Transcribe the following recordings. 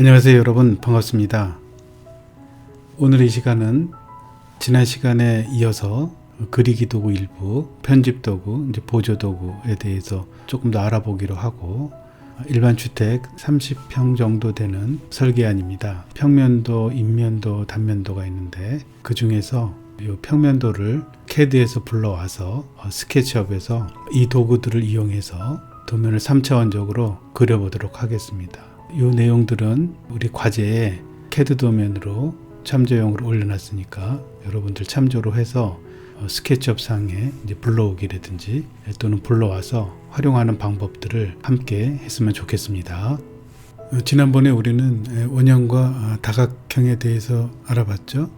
안녕하세요 여러분, 반갑습니다. 오늘 이 시간은 지난 시간에 이어서 그리기 도구 일부, 편집 도구, 보조 도구에 대해서 조금 더 알아보기로 하고, 일반 주택 30평 정도 되는 설계안입니다. 평면도, 인면도, 단면도가 있는데 그 중에서 이 평면도를 CAD에서 불러와서 스케치업에서 이 도구들을 이용해서 도면을 3차원적으로 그려보도록 하겠습니다. 이 내용들은 우리 과제에 CAD 도면으로 참조용으로 올려놨으니까 여러분들 참조로 해서 스케치업 상에 이제 불러오기라든지 또는 불러와서 활용하는 방법들을 함께 했으면 좋겠습니다. 지난번에 우리는 원형과 다각형에 대해서 알아봤죠.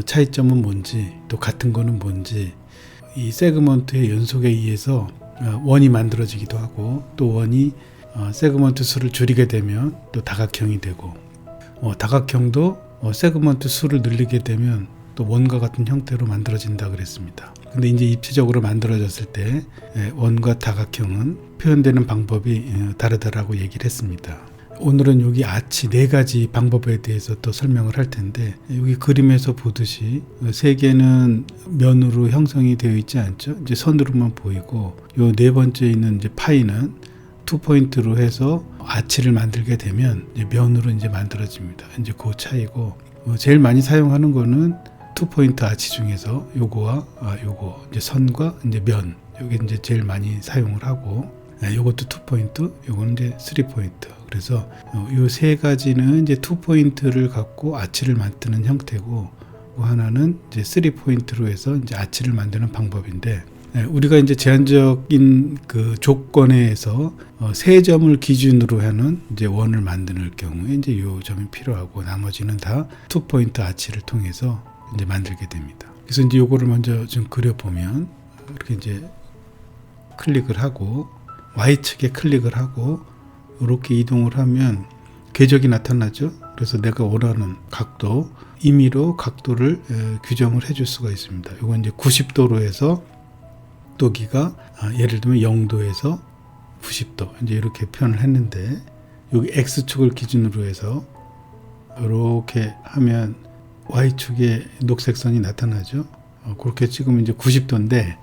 차이점은 뭔지, 또 같은 거는 뭔지, 이 세그먼트의 연속에 의해서 원이 만들어지기도 하고, 또 원이 세그먼트 수를 줄이게 되면 또 다각형이 되고, 다각형도 세그먼트 수를 늘리게 되면 또 원과 같은 형태로 만들어진다 그랬습니다. 근데 이제 입체적으로 만들어졌을 때 원과 다각형은 표현되는 방법이 다르다라고 얘기를 했습니다. 오늘은 여기 아치 4가지 방법에 대해서 또 설명을 할 텐데, 여기 그림에서 보듯이 세 개는 면으로 형성이 되어 있지 않죠. 이제 선으로만 보이고, 요 네 번째 있는 이제 파이는 투포인트로 해서 아치를 만들게 되면 이제 면으로 이제 만들어집니다. 이제 그 차이고, 제일 많이 사용하는 거는 투포인트 아치 중에서 요거와 요거, 이제 선과 이제 면, 요게 이제 제일 많이 사용을 하고, 요것도 투포인트, 요거는 이제 3포인트. 그래서 요 세 가지는 이제 투포인트를 갖고 아치를 만드는 형태고, 하나는 이제 3포인트로 해서 이제 아치를 만드는 방법인데, 우리가 이제 제한적인 그 조건에서 세 점을 기준으로 하는 이제 원을 만드는 경우에 이제 요 점이 필요하고, 나머지는 다 투포인트 아치를 통해서 이제 만들게 됩니다. 그래서 이제 요거를 먼저 좀 그려보면, 이렇게 이제 클릭을 하고 Y축에 클릭을 하고 이렇게 이동을 하면 궤적이 나타나죠. 그래서 내가 원하는 각도, 임의로 각도를 규정을 해줄 수가 있습니다. 이건 이제 90도로 해서 각도기가 예를 들면 0도에서 90도 이제 이렇게 표현을 했는데, 여기 X축을 기준으로 해서 이렇게 하면 Y축에 녹색 선이 나타나죠. 그렇게 찍으면 이제 90도인데,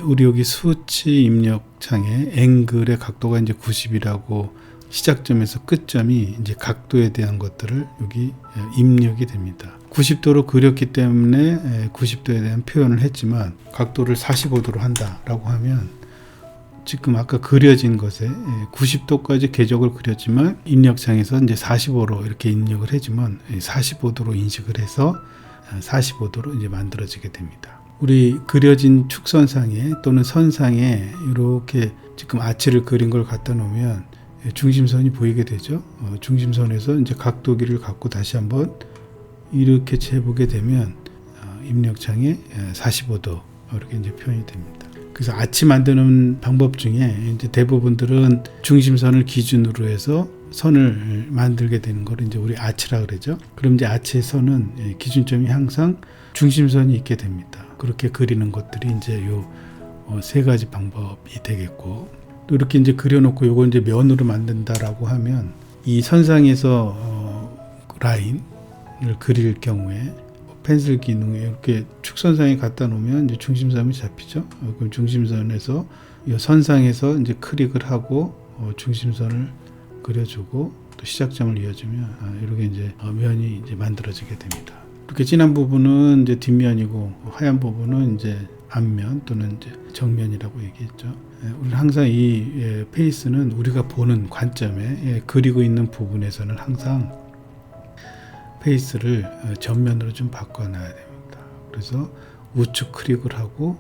우리 여기 수치 입력창에 앵글의 각도가 이제 90이라고 시작점에서 끝점이 이제 각도에 대한 것들을 여기 입력이 됩니다. 90도로 그렸기 때문에 90도에 대한 표현을 했지만, 각도를 45도로 한다라고 하면 지금 아까 그려진 것에 90도까지 궤적을 그렸지만 입력창에서 이제 45로 이렇게 입력을 했지만 45도로 인식을 해서 45도로 이제 만들어지게 됩니다. 우리 그려진 축선상에 또는 선상에 이렇게 지금 아치를 그린 걸 갖다 놓으면 중심선이 보이게 되죠. 중심선에서 이제 각도기를 갖고 다시 한번 이렇게 재보게 되면 입력창에 45도 이렇게 이제 표현이 됩니다. 그래서 아치 만드는 방법 중에 이제 대부분들은 중심선을 기준으로 해서 선을 만들게 되는 걸 이제 우리 아치라 그러죠. 그럼 이제 아치의 선은 기준점이 항상 중심선이 있게 됩니다. 그렇게 그리는 것들이 이제 요 세 가지 방법이 되겠고, 또 이렇게 이제 그려놓고 요거 이제 면으로 만든다라고 하면 이 선상에서 라인을 그릴 경우에 펜슬 기능에 이렇게 축선상에 갖다 놓으면 이제 중심선이 잡히죠. 그럼 중심선에서 이 선상에서 이제 클릭을 하고 중심선을 그려주고 또 시작점을 이어주면 이렇게 이제 면이 이제 만들어지게 됩니다. 이렇게 진한 부분은 이제 뒷면이고, 하얀 부분은 이제 앞면 또는 이제 정면이라고 얘기했죠. 우리는 항상 이 페이스는 우리가 보는 관점에 그리고 있는 부분에서는 항상 페이스를 전면으로 좀 바꿔놔야 됩니다. 그래서 우측 클릭을 하고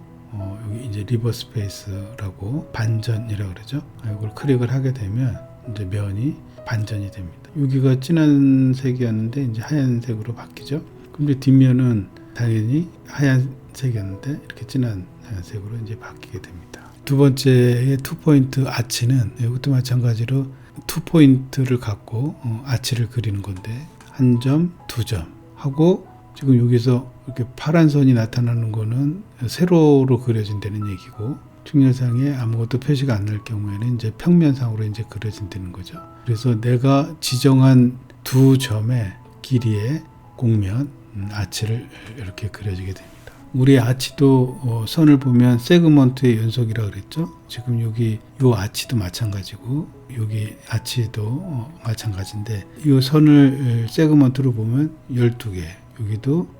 여기 이제 리버스 페이스라고 반전이라고 그러죠. 이걸 클릭을 하게 되면 이제 면이 반전이 됩니다. 여기가 진한 색이었는데 이제 하얀색으로 바뀌죠. 근데 뒷면은 당연히 하얀색이었는데 이렇게 진한 색으로 이제 바뀌게 됩니다. 두 번째의 투포인트 아치는 이것도 마찬가지로 투포인트를 갖고 아치를 그리는 건데, 한 점, 두 점 하고, 지금 여기서 이렇게 파란 선이 나타나는 거는 세로로 그려진다는 얘기고, 측면상에 아무것도 표시가 안 날 경우에는 이제 평면상으로 이제 그려진다는 거죠. 그래서 내가 지정한 두 점의 길이의 곡면 아치를 이렇게 그려주게 됩니다. 우리 아치도 선을 보면 세그먼트의 연속이라고 그랬죠. 지금 여기 요 아치도 마찬가지고 여기 아치도 마찬가지인데 이 선을 세그먼트로 보면 12개, 여기도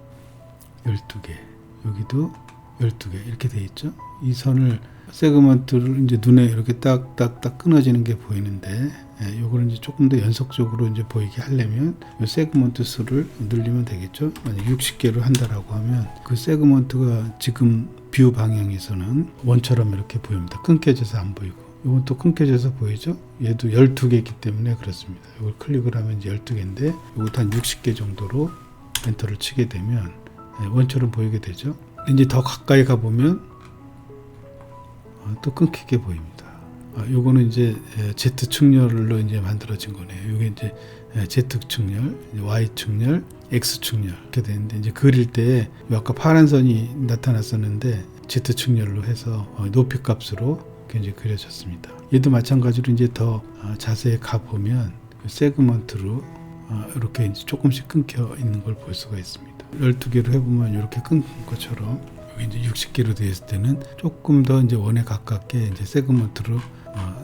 12개, 여기도 12개 이렇게 돼 있죠. 이 선을 세그먼트를 이제 눈에 이렇게 딱딱딱 끊어지는 게 보이는데, 요거를 이제 조금 더 연속적으로 이제 보이게 하려면 이 세그먼트 수를 늘리면 되겠죠. 만약 60개를 한다라고 하면 그 세그먼트가 지금 뷰 방향에서는 원처럼 이렇게 보입니다. 끊겨져서 안 보이고, 이건 또 끊겨져서 보이죠. 얘도 12개이기 때문에 그렇습니다. 이걸 클릭을 하면 이제 12개인데 이것도 한 60개 정도로 엔터를 치게 되면 원처럼 보이게 되죠. 이제 더 가까이 가보면 또 끊기게 보입니다. 요거는 이제 Z 축렬로 이제 만들어진 거네요. 요게 이제 Z 축렬, Y 축렬, X 축렬 이렇게 되는데, 이제 그릴 때 아까 파란 선이 나타났었는데 Z 축렬로 해서 높이 값으로 이제 그려졌습니다. 얘도 마찬가지로 이제 더 자세히 가 보면 세그먼트로 이렇게 이제 조금씩 끊겨 있는 걸 볼 수가 있습니다. 12개로 해보면 이렇게 끊긴 것처럼 이제 60개로 되어 있을 때는 조금 더 이제 원에 가깝게 이제 세그먼트로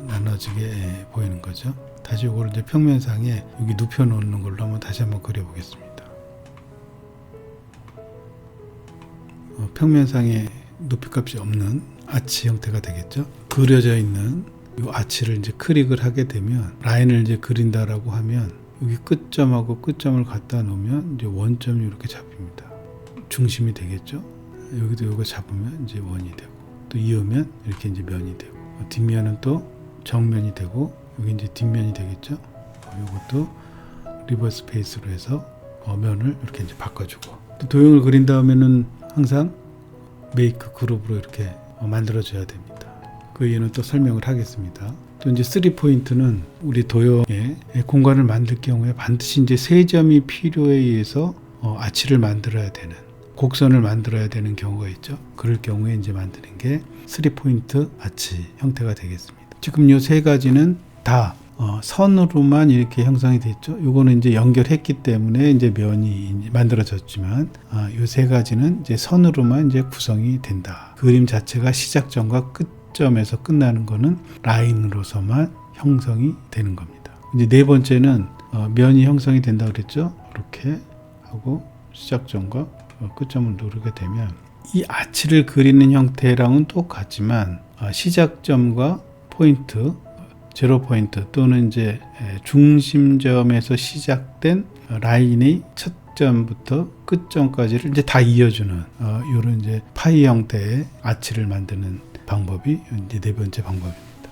나눠지게 보이는 거죠. 다시 이걸 이제 평면상에 여기 눕혀 놓는 걸로 다시 한번 그려보겠습니다. 평면상에 높이값이 없는 아치 형태가 되겠죠. 그려져 있는 이 아치를 이제 클릭을 하게 되면 라인을 이제 그린다라고 하면 여기 끝점하고 끝점을 갖다 놓으면 이제 원점이 이렇게 잡힙니다. 중심이 되겠죠. 여기도 이거 잡으면 이제 원이 되고, 또 이으면 이렇게 이제 면이 되고, 뒷면은 또 정면이 되고, 여기 이제 뒷면이 되겠죠. 이것도 리버스 페이스로 해서 면을 이렇게 이제 바꿔주고, 또 도형을 그린 다음에는 항상 메이크 그룹으로 이렇게 만들어줘야 됩니다. 그 이유는 또 설명을 하겠습니다. 또 이제 3포인트는 우리 도형에 공간을 만들 경우에 반드시 이제 세 점이 필요에 의해서 아치를 만들어야 되는, 곡선을 만들어야 되는 경우가 있죠. 그럴 경우에 이제 만드는 게 3포인트 아치 형태가 되겠습니다. 지금 이 세 가지는 다 선으로만 이렇게 형성이 됐죠. 요거는 이제 연결했기 때문에 이제 면이 이제 만들어졌지만, 이 세 가지는 이제 선으로만 이제 구성이 된다. 그림 자체가 시작점과 끝점에서 끝나는 거는 라인으로서만 형성이 되는 겁니다. 이제 네 번째는 면이 형성이 된다 그랬죠. 이렇게 하고 시작점과 끝점을 누르게 되면 이 아치를 그리는 형태랑은 똑같지만 시작점과 포인트, 제로 포인트 또는 이제 중심점에서 시작된 라인의 첫 점부터 끝점까지를 이제 다 이어주는 이런 이제 파이 형태의 아치를 만드는 방법이 이제 네 번째 방법입니다.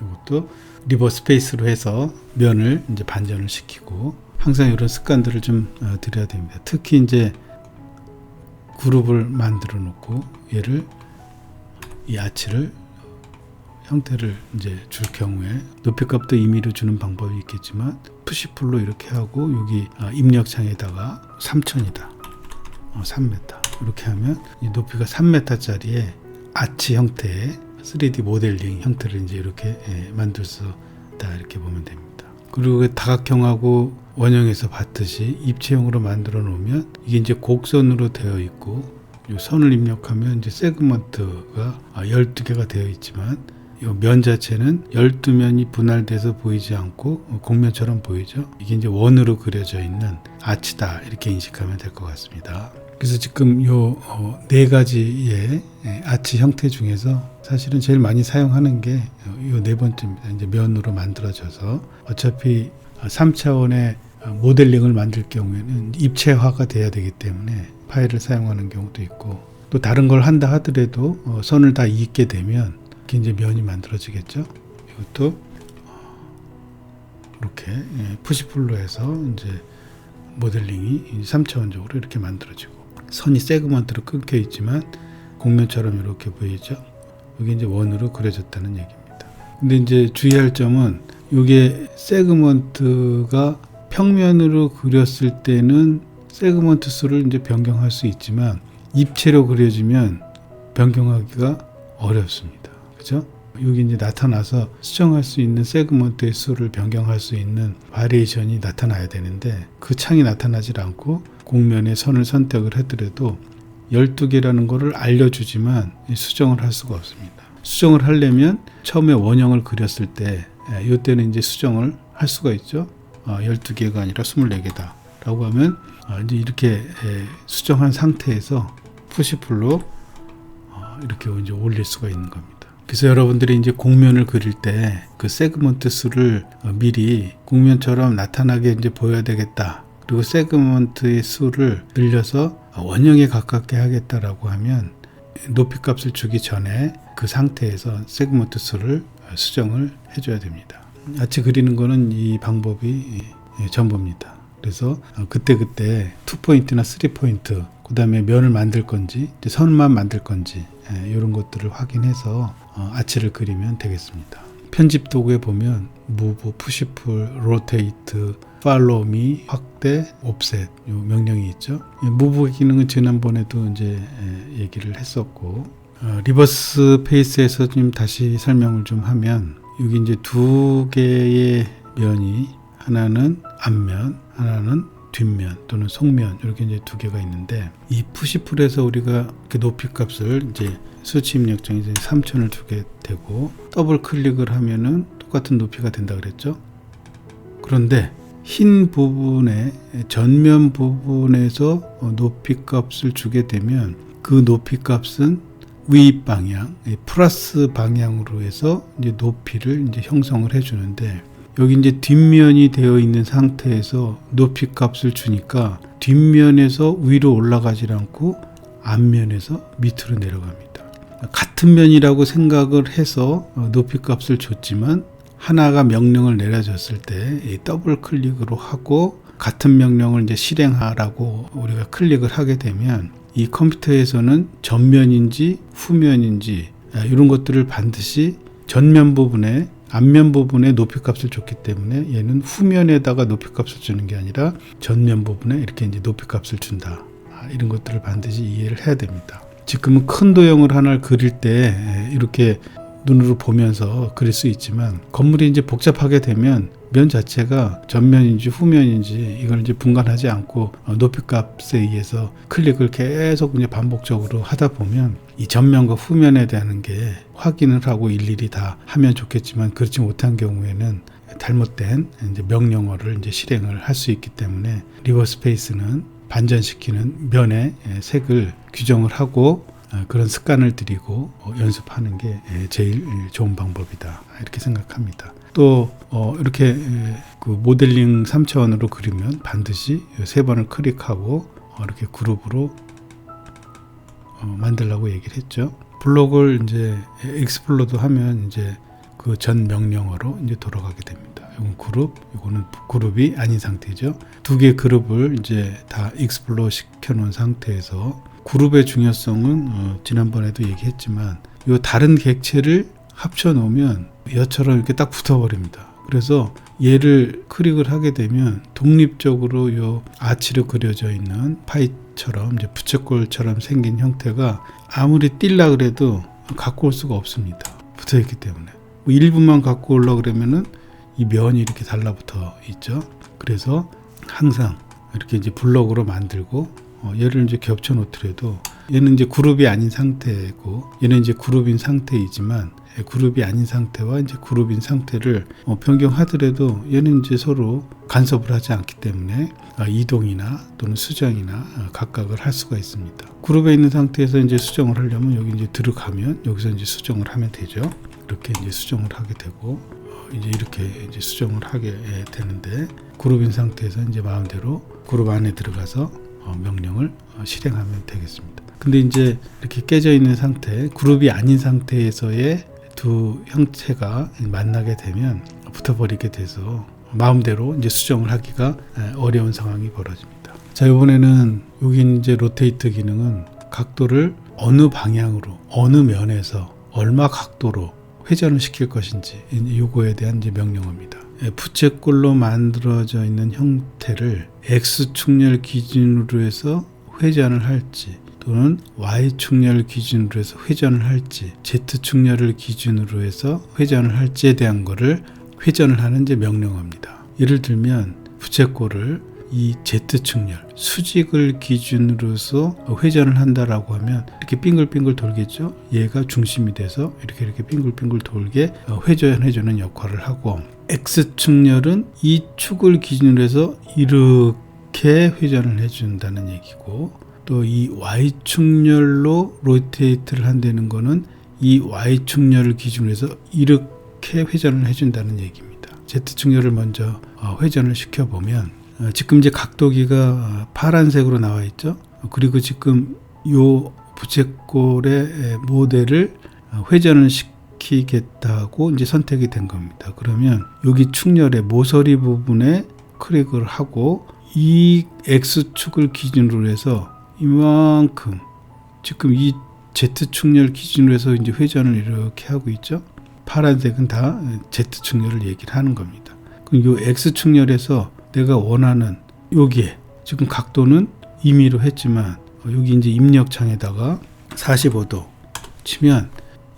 이것도 리버스 페이스로 해서 면을 이제 반전을 시키고, 항상 이런 습관들을 좀 드려야 됩니다. 특히 이제 그룹을 만들어 놓고 얘를 이 아치를 형태를 이제 줄 경우에 높이값도 임의로 주는 방법이 있겠지만 푸시풀로 이렇게 하고 여기 입력창에다가 3000이다 3m 이렇게 하면 이 높이가 3m짜리의 아치 형태의 3D 모델링 형태를 이제 이렇게 만들 수 있다, 이렇게 보면 됩니다. 그리고 다각형하고 원형에서 봤듯이 입체형으로 만들어 놓으면 이게 이제 곡선으로 되어 있고, 이 선을 입력하면 이제 세그먼트가 12개가 되어 있지만 이 면 자체는 12면이 분할돼서 보이지 않고 곡면처럼 보이죠. 이게 이제 원으로 그려져 있는 아치다, 이렇게 인식하면 될 것 같습니다. 그래서 지금 요 네 가지의 아치 형태 중에서 사실은 제일 많이 사용하는 게 요 네 번째입니다. 이제 면으로 만들어져서 어차피 3차원의 모델링을 만들 경우에는 입체화가 돼야 되기 때문에 파일을 사용하는 경우도 있고, 또 다른 걸 한다 하더라도 선을 다 잇게 되면 이제 면이 만들어지겠죠. 이것도 이렇게 푸시풀로 해서 이제 모델링이 3차원적으로 이렇게 만들어지고, 선이 세그먼트로 끊겨 있지만 곡면처럼 이렇게 보이죠. 여기 이제 원으로 그려졌다는 얘기입니다. 근데 이제 주의할 점은 이게 세그먼트가 평면으로 그렸을 때는 세그먼트 수를 이제 변경할 수 있지만 입체로 그려지면 변경하기가 어렵습니다. 그죠? 여기 이제 나타나서 수정할 수 있는 세그먼트의 수를 변경할 수 있는 바리에이션이 나타나야 되는데 그 창이 나타나질 않고 곡면의 선을 선택을 하더라도 12개라는 거를 알려주지만 수정을 할 수가 없습니다. 수정을 하려면 처음에 원형을 그렸을 때 이때는 이제 수정을 할 수가 있죠. 12개가 아니라 24개다 라고 하면 이제 이렇게 수정한 상태에서 푸시풀로 이렇게 이제 올릴 수가 있는 겁니다. 그래서 여러분들이 이제 곡면을 그릴 때 그 세그먼트 수를 미리 곡면처럼 나타나게 이제 보여야 되겠다. 그리고 세그먼트의 수를 늘려서 원형에 가깝게 하겠다라고 하면 높이 값을 주기 전에 그 상태에서 세그먼트 수를 수정을 해줘야 됩니다. 아치 그리는 거는 이 방법이 전부입니다. 그래서 그때그때 2포인트나 3포인트 그 다음에 면을 만들 건지 선만 만들 건지 이런 것들을 확인해서 아치를 그리면 되겠습니다. 편집 도구에 보면 무브, 푸시풀, 로테이트, 팔로우 미, 확대, 옵셋 이 명령이 있죠. 무브 기능은 지난번에도 이제 얘기를 했었고 리버스 페이스에서 좀 다시 설명을 좀 하면 여기 이제 두 개의 면이 하나는 앞면, 하나는 뒷면 또는 속면 이렇게 이제 두 개가 있는데 이 푸시풀에서 우리가 그 높이 값을 이제 수치 입력정에 이제 3000을 두게 되고 더블 클릭을 하면은 똑같은 높이가 된다 그랬죠. 그런데 흰 부분에 전면 부분에서 높이 값을 주게 되면 그 높이 값은 위 방향, 플러스 방향으로 해서 이제 높이를 이제 형성을 해주는데 여기 이제 뒷면이 되어 있는 상태에서 높이 값을 주니까 뒷면에서 위로 올라가지 않고 앞면에서 밑으로 내려갑니다. 같은 면이라고 생각을 해서 높이 값을 줬지만 하나가 명령을 내려줬을 때 더블 클릭으로 하고 같은 명령을 이제 실행하라고 우리가 클릭을 하게 되면 이 컴퓨터에서는 전면인지 후면인지 이런 것들을 반드시 전면 부분에 앞면 부분에 높이 값을 줬기 때문에 얘는 후면에다가 높이 값을 주는 게 아니라 전면 부분에 이렇게 이제 높이 값을 준다. 이런 것들을 반드시 이해를 해야 됩니다. 지금은 큰 도형을 하나를 그릴 때 이렇게 눈으로 보면서 그릴 수 있지만 건물이 이제 복잡하게 되면 면 자체가 전면인지 후면인지 이걸 이제 분간하지 않고 높이 값에 의해서 클릭을 계속 이제 반복적으로 하다 보면 이 전면과 후면에 대한 게 확인을 하고 일일이 다 하면 좋겠지만 그렇지 못한 경우에는 잘못된 이제 명령어를 이제 실행을 할 수 있기 때문에 리버스 페이스는 반전시키는 면의 색을 규정을 하고 그런 습관을 들이고 연습하는 게 제일 좋은 방법이다 이렇게 생각합니다. 또 이렇게 그 모델링 3차원으로 그리면 반드시 3번을 클릭하고 이렇게 그룹으로 만들라고 얘기를 했죠. 블록을 이제 익스플로드 하면 이제 그 전 명령어로 이제 돌아가게 됩니다. 이건 그룹, 이거는 그룹이 아닌 상태죠. 두 개의 그룹을 이제 다 익스플로드 시켜 놓은 상태에서 그룹의 중요성은 지난번에도 얘기했지만 이 다른 객체를 합쳐 놓으면 여처럼 이렇게 딱 붙어버립니다. 그래서 얘를 클릭을 하게 되면 독립적으로 이 아치로 그려져 있는 파이처럼 이제 부채꼴처럼 생긴 형태가 아무리 뛸라 그래도 갖고 올 수가 없습니다. 붙어 있기 때문에 일부만 갖고 오려고 그러면은 이 면이 이렇게 달라붙어 있죠. 그래서 항상 이렇게 이제 블럭으로 만들고 얘를 이제 겹쳐 놓더라도 얘는 이제 그룹이 아닌 상태고 얘는 이제 그룹인 상태이지만 그룹이 아닌 상태와 이제 그룹인 상태를 변경하더라도 얘는 이제 서로 간섭을 하지 않기 때문에 이동이나 또는 수정이나 각각을 할 수가 있습니다. 그룹에 있는 상태에서 이제 수정을 하려면 여기 이제 들어가면 여기서 이제 수정을 하면 되죠. 이렇게 이제 수정을 하게 되고 이제 이렇게 이제 수정을 하게 되는데 그룹인 상태에서 이제 마음대로 그룹 안에 들어가서 명령을 실행하면 되겠습니다. 근데 이제 이렇게 깨져 있는 상태, 그룹이 아닌 상태에서의 두 형체가 만나게 되면 붙어버리게 돼서 마음대로 이제 수정을 하기가 어려운 상황이 벌어집니다. 자, 이번에는 여기 이제 로테이트 기능은 각도를 어느 방향으로, 어느 면에서 얼마 각도로 회전을 시킬 것인지 이거에 대한 이제 명령어입니다. 부채꼴로 만들어져 있는 형태를 X축렬 기준으로 해서 회전을 할지 또는 Y축렬 기준으로 해서 회전을 할지, Z축렬을 기준으로 해서 회전을 할지에 대한 거를 회전을 하는 이제 명령어입니다. 예를 들면 부채꼴을 이 Z축렬, 수직을 기준으로서 회전을 한다라고 하면 이렇게 빙글빙글 돌겠죠. 얘가 중심이 돼서 이렇게 빙글빙글 돌게 회전해주는 역할을 하고, X축렬은 이 축을 기준으로 해서 이렇게 회전을 해준다는 얘기고, 또 이 Y축렬로 로테이트를 한다는 거는 이 Y축렬을 기준으로 해서 이렇게 회전을 해준다는 얘기입니다. Z축렬을 먼저 회전을 시켜보면 지금 이제 각도기가 파란색으로 나와 있죠. 그리고 지금 요 부채꼴의 모델을 회전을 시키겠다고 이제 선택이 된 겁니다. 그러면 여기 축렬의 모서리 부분에 클릭을 하고 이 X축을 기준으로 해서 이만큼, 지금 이 Z축렬 기준으로 해서 이제 회전을 이렇게 하고 있죠. 파란색은 다 Z축렬을 얘기를 하는 겁니다. 그럼 요 X축렬에서 내가 원하는 여기에 지금 각도는 임의로 했지만 여기 이제 입력창에다가 45도 치면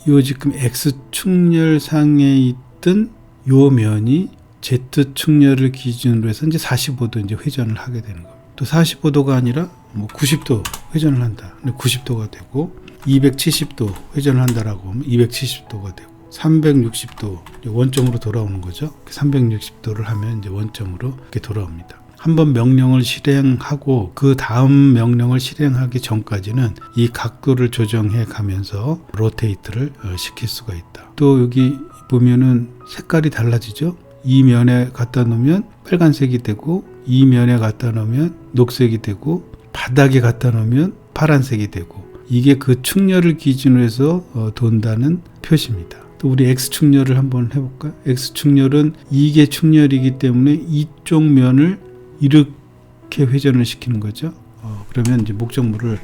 요 지금 X축렬상에 있던 요 면이 Z축렬을 기준으로 해서 이제 45도 이제 회전을 하게 되는 겁니다. 또 45도가 아니라 뭐 90도 회전을 한다. 근데 90도가 되고 270도 회전을 한다라고 하면 270도가 되고 360도 원점으로 돌아오는 거죠. 360도를 하면 이제 원점으로 이렇게 돌아옵니다. 한번 명령을 실행하고 그 다음 명령을 실행하기 전까지는 이 각도를 조정해 가면서 로테이트를 시킬 수가 있다. 또 여기 보면은 색깔이 달라지죠. 이 면에 갖다 놓으면 빨간색이 되고, 이 면에 갖다 놓으면 녹색이 되고, 바닥에 갖다 놓으면 파란색이 되고, 이게 그 축렬을 기준으로 해서 돈다는 표시입니다. 또 우리 X축렬을 한번 해볼까요? X축렬은 이게 축렬이기 때문에 이쪽 면을 이렇게 회전을 시키는 거죠. 그러면 이제 목적물을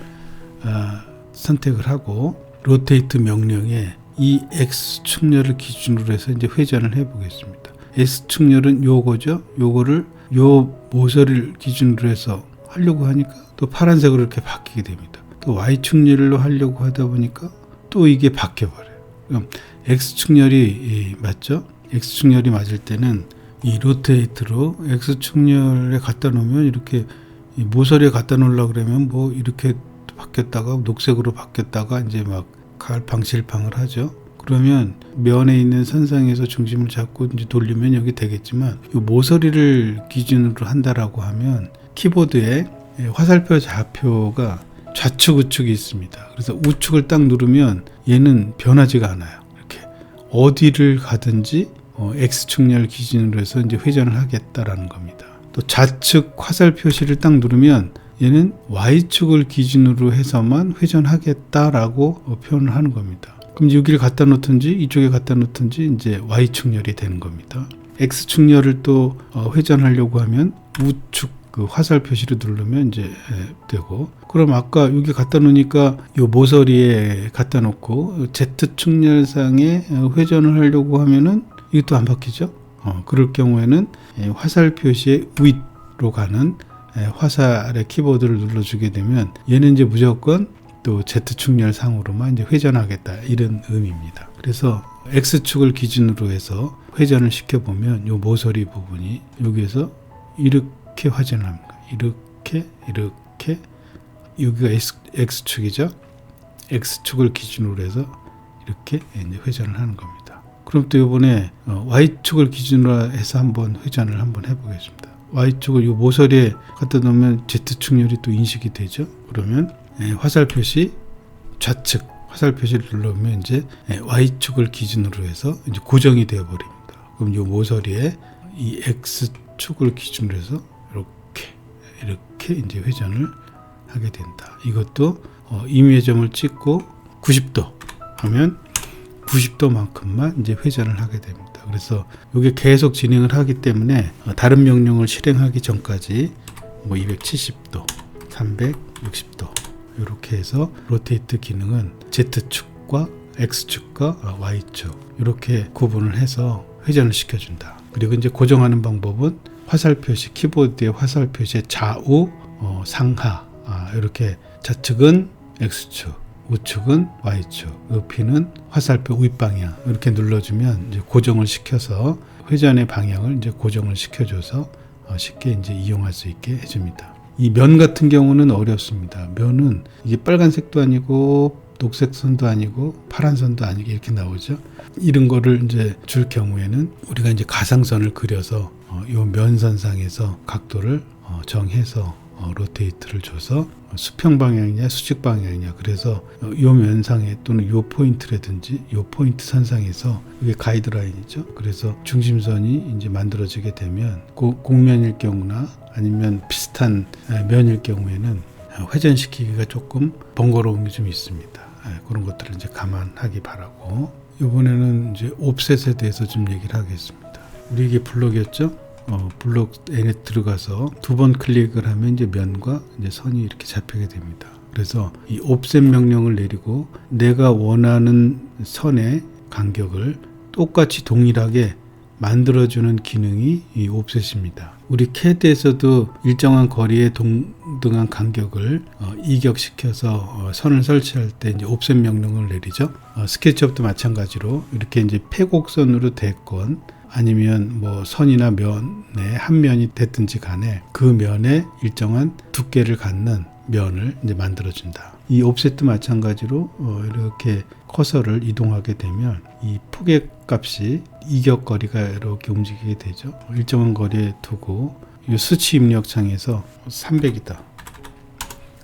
선택을 하고 로테이트 명령에 이 X축렬을 기준으로 해서 이제 회전을 해 보겠습니다. X축렬은 요거죠. 요거를 요 모서리를 기준으로 해서 하려고 하니까 또 파란색으로 이렇게 바뀌게 됩니다. 또 Y축렬로 하려고 하다 보니까 또 이게 바뀌어버려요. 그럼 X축렬이 맞죠? X축렬이 맞을 때는 이 로테이트로 X축렬에 갖다 놓으면 이렇게 모서리에 갖다 놓으려고 그러면 뭐 이렇게 바뀌었다가 녹색으로 바뀌었다가 이제 막 갈팡실팡을 하죠. 그러면 면에 있는 선상에서 중심을 잡고 이제 돌리면 여기 되겠지만 이 모서리를 기준으로 한다라고 하면 키보드에 화살표 좌표가 좌측 우측이 있습니다. 그래서 우측을 딱 누르면 얘는 변하지가 않아요. 이렇게 어디를 가든지 X축렬 기준으로 해서 이제 회전을 하겠다라는 겁니다. 또 좌측 화살 표시를 딱 누르면 얘는 Y축을 기준으로 해서만 회전하겠다라고 표현을 하는 겁니다. 그럼 여기를 갖다 놓든지 이쪽에 갖다 놓든지 이제 Y축렬이 되는 겁니다. X축렬을 또 회전하려고 하면 우측 그 화살 표시를 누르면 이제 되고, 그럼 아까 여기 갖다 놓으니까 요 모서리에 갖다 놓고 Z축렬상에 회전을 하려고 하면은 이것도 안 바뀌죠. 그럴 경우에는 화살 표시의 위로 가는 화살의 키보드를 눌러주게 되면 얘는 이제 무조건 또 Z축렬 상으로만 이제 회전하겠다, 이런 의미입니다. 그래서 X축을 기준으로 해서 회전을 시켜보면 요 모서리 부분이 여기에서 이렇게 회전합니다. 이렇게 여기가 X축이죠. X축을 기준으로 해서 이렇게 이제 회전을 하는 겁니다. 그럼 또 이번에 Y축을 기준으로 해서 한번 회전을 한번 해보겠습니다. Y축을 이 모서리에 갖다 놓으면 Z축렬이 또 인식이 되죠. 그러면 화살 표시 좌측 화살 표시를 누르면 이제 Y축을 기준으로 해서 이제 고정이 되어 버립니다. 그럼 이 모서리에 이 X축을 기준으로 해서 이렇게 이제 회전을 하게 된다. 이것도 임의점을 찍고 90도 하면 90도만큼만 이제 회전을 하게 됩니다. 그래서 이게 계속 진행을 하기 때문에 다른 명령을 실행하기 전까지 뭐 270도, 360도 이렇게 해서 로테이트 기능은 Z축과 X축과 Y축 이렇게 구분을 해서 회전을 시켜준다. 그리고 이제 고정하는 방법은 화살 표시, 키보드의 화살 표시의 좌우, 상하 이렇게 좌측은 X축, 우측은 Y축, 높이는 화살표 윗방향 이렇게 눌러주면 이제 고정을 시켜서 회전의 방향을 이제 고정을 시켜줘서 쉽게 이제 이용할 수 있게 해줍니다. 이 면 같은 경우는 어렵습니다. 면은 이게 빨간색도 아니고 녹색 선도 아니고 파란 선도 아니고 이렇게 나오죠. 이런 거를 이제 줄 경우에는 우리가 이제 가상선을 그려서 이 면선상에서 각도를 정해서 로테이트를 줘서 수평 방향이냐 수직 방향이냐 그래서 이 면상에 또는 이 포인트라든지 이 포인트 선상에서 이게 가이드라인이죠. 그래서 중심선이 이제 만들어지게 되면 곡면일 경우나 아니면 비슷한 면일 경우에는 회전시키기가 조금 번거로움이 좀 있습니다. 그런 것들을 이제 감안하기 바라고, 이번에는 이제 옵셋에 대해서 좀 얘기를 하겠습니다. 우리 이게 블록이었죠? 블록에 들어가서 두 번 클릭을 하면 이제 면과 이제 선이 이렇게 잡히게 됩니다. 그래서 이 옵셋 명령을 내리고 내가 원하는 선의 간격을 똑같이 동일하게 만들어주는 기능이 이 옵셋입니다. 우리 CAD에서도 일정한 거리의 동등한 간격을 이격시켜서 선을 설치할 때 이제 옵셋 명령을 내리죠. 스케치업도 마찬가지로 이렇게 이제 폐곡선으로 됐건 아니면 뭐 선이나 면의 한 면이 됐든지 간에 그 면에 일정한 두께를 갖는 면을 이제 만들어준다. 이 옵셋도 마찬가지로 이렇게 커서를 이동하게 되면 이 폭의 값이 이격거리가 이렇게 움직이게 되죠. 일정한 거리에 두고 이 수치 입력창에서 300이다.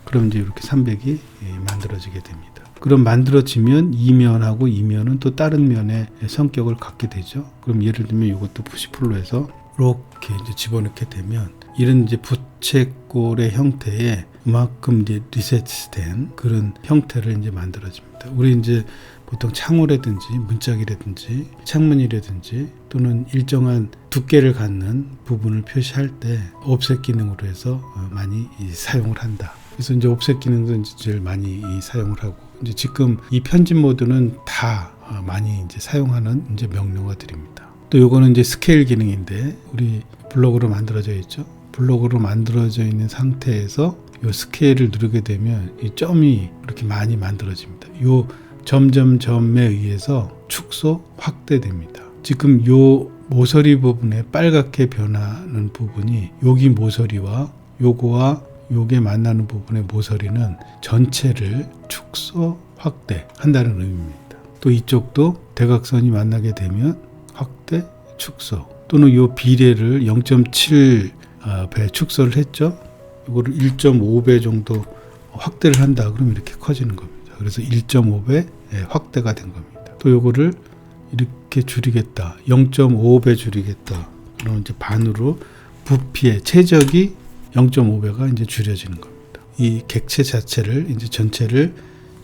그럼 이제 이렇게 300이 만들어지게 됩니다. 그럼 만들어지면 이 면하고 이 면은 또 다른 면의 성격을 갖게 되죠. 그럼 예를 들면 이것도 푸시풀로 해서 이렇게 이제 집어넣게 되면 이런 이제 부채꼴의 형태의 그만큼 이제 리셋된 그런 형태를 이제 만들어집니다. 우리 이제 보통 창호라든지 문짝이라든지 창문이라든지 또는 일정한 두께를 갖는 부분을 표시할 때 옵셋 기능으로 해서 많이 사용을 한다. 그래서 이제 옵셋 기능도 이제 제일 많이 사용을 하고, 이제 지금 이 편집 모드는 다 많이 이제 사용하는 이제 명령어들입니다. 또 요거는 이제 스케일 기능인데 우리 블록으로 만들어져 있죠. 블록으로 만들어져 있는 상태에서 요 스케일을 누르게 되면 이 점이 이렇게 많이 만들어집니다. 요 점에 의해서 축소 확대됩니다. 지금 요 모서리 부분에 빨갛게 변하는 부분이 여기 모서리와 요거와 요게 만나는 부분의 모서리는 전체를 축소 확대 한다는 의미입니다. 또 이쪽도 대각선이 만나게 되면 확대 축소, 또는 요 비례를 0.7배 축소를 했죠. 이거를 1.5배 정도 확대를 한다. 그러면 이렇게 커지는 겁니다. 그래서 1.5배 확대가 된 겁니다. 또 요거를 이렇게 줄이겠다. 0.5배 줄이겠다. 그러면 이제 반으로 부피의 최적이 0.5배가 이제 줄여지는 겁니다. 이 객체 자체를 이제 전체를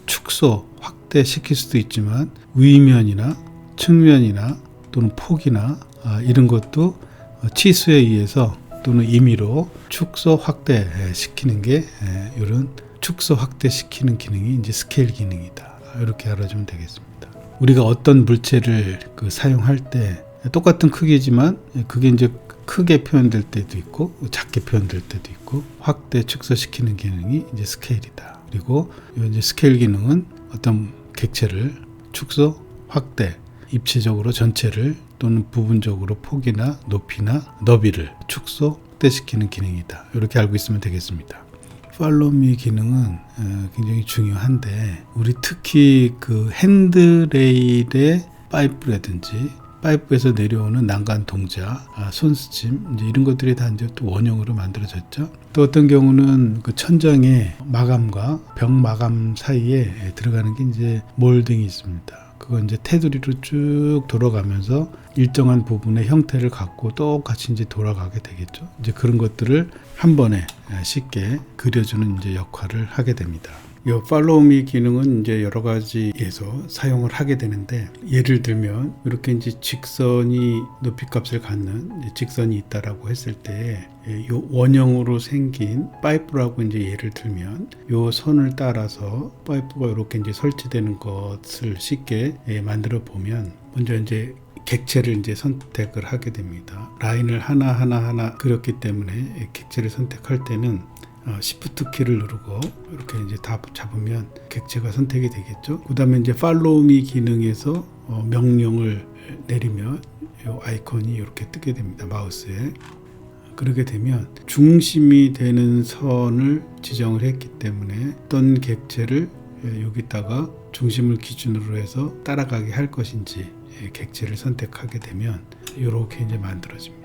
축소, 확대시킬 수도 있지만 위면이나 측면이나 또는 폭이나 이런 것도 치수에 의해서 또는 임의로 축소, 확대시키는 게 이런 축소, 확대시키는 기능이 이제 스케일 기능이다. 이렇게 알아주면 되겠습니다. 우리가 어떤 물체를 사용할 때 똑같은 크기지만 그게 이제 크게 표현될 때도 있고 작게 표현될 때도 있고 확대, 축소시키는 기능이 이제 스케일이다. 그리고 이제 스케일 기능은 어떤 객체를 축소, 확대, 입체적으로 전체를 또는 부분적으로 폭이나 높이나 너비를 축소, 확대시키는 기능이다. 이렇게 알고 있으면 되겠습니다. Follow Me 기능은 굉장히 중요한데 우리 특히 그 핸드레일의 파이프라든지 파이프에서 내려오는 난간 동자, 손스침 이제 이런 것들이 다 이제 또 원형으로 만들어졌죠. 또 어떤 경우는 그 천장의 마감과 벽 마감 사이에 들어가는 게 이제 몰딩이 있습니다. 그건 이제 테두리로 쭉 돌아가면서 일정한 부분의 형태를 갖고 똑같이 이제 돌아가게 되겠죠. 이제 그런 것들을 한 번에 쉽게 그려주는 이제 역할을 하게 됩니다. 이 Follow Me 기능은 이제 여러 가지에서 사용을 하게 되는데, 예를 들면 이렇게 이제 직선이 높이값을 갖는 직선이 있다라고 했을 때 이 원형으로 생긴 파이프라고 이제 예를 들면 이 선을 따라서 파이프가 이렇게 이제 설치되는 것을 쉽게 만들어 보면 먼저 이제 객체를 이제 선택을 하게 됩니다. 라인을 하나 그렸기 때문에 객체를 선택할 때는 Shift 키를 누르고 이렇게 이제 다 잡으면 객체가 선택이 되겠죠. 그 다음에 이제 Follow Me 기능에서 명령을 내리면 이 아이콘이 이렇게 뜨게 됩니다. 마우스에. 그렇게 되면 중심이 되는 선을 지정을 했기 때문에 어떤 객체를 여기다가 중심을 기준으로 해서 따라가게 할 것인지 객체를 선택하게 되면 이렇게 이제 만들어집니다.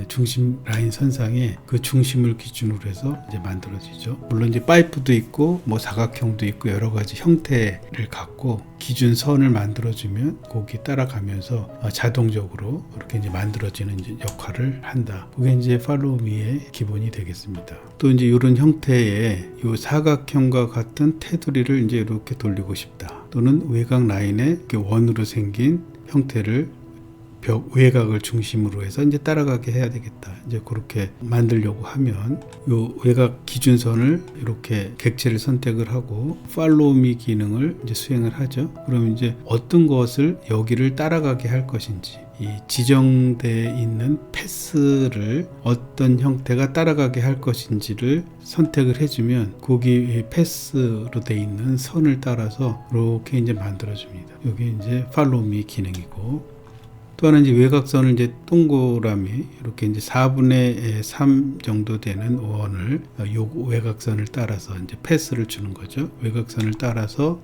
중심 라인 선상에 그 중심을 기준으로 해서 이제 만들어지죠. 물론 이제 파이프도 있고 뭐 사각형도 있고 여러 가지 형태를 갖고 기준 선을 만들어주면 거기 따라가면서 자동적으로 이렇게 이제 만들어지는 이제 역할을 한다. 그게 이제 팔로우미의 기본이 되겠습니다. 또 이제 이런 형태의 이 사각형과 같은 테두리를 이제 이렇게 돌리고 싶다. 또는 외곽 라인에 이렇게 원으로 생긴 형태를 벽 외곽을 중심으로 해서 이제 따라가게 해야 되겠다. 이제 그렇게 만들려고 하면 요 외곽 기준선을 이렇게 객체를 선택을 하고 Follow Me 기능을 이제 수행을 하죠. 그러면 이제 어떤 것을 여기를 따라가게 할 것인지 이 지정되어 있는 패스를 어떤 형태가 따라가게 할 것인지를 선택을 해주면 거기 패스로 되어 있는 선을 따라서 이렇게 이제 만들어줍니다. 여기 이제 Follow Me 기능이고. 또 하나 이제 외곽선을 이제 동그라미 이렇게 이제 4분의 3 정도 되는 원을 요 외곽선을 따라서 이제 패스를 주는 거죠. 외곽선을 따라서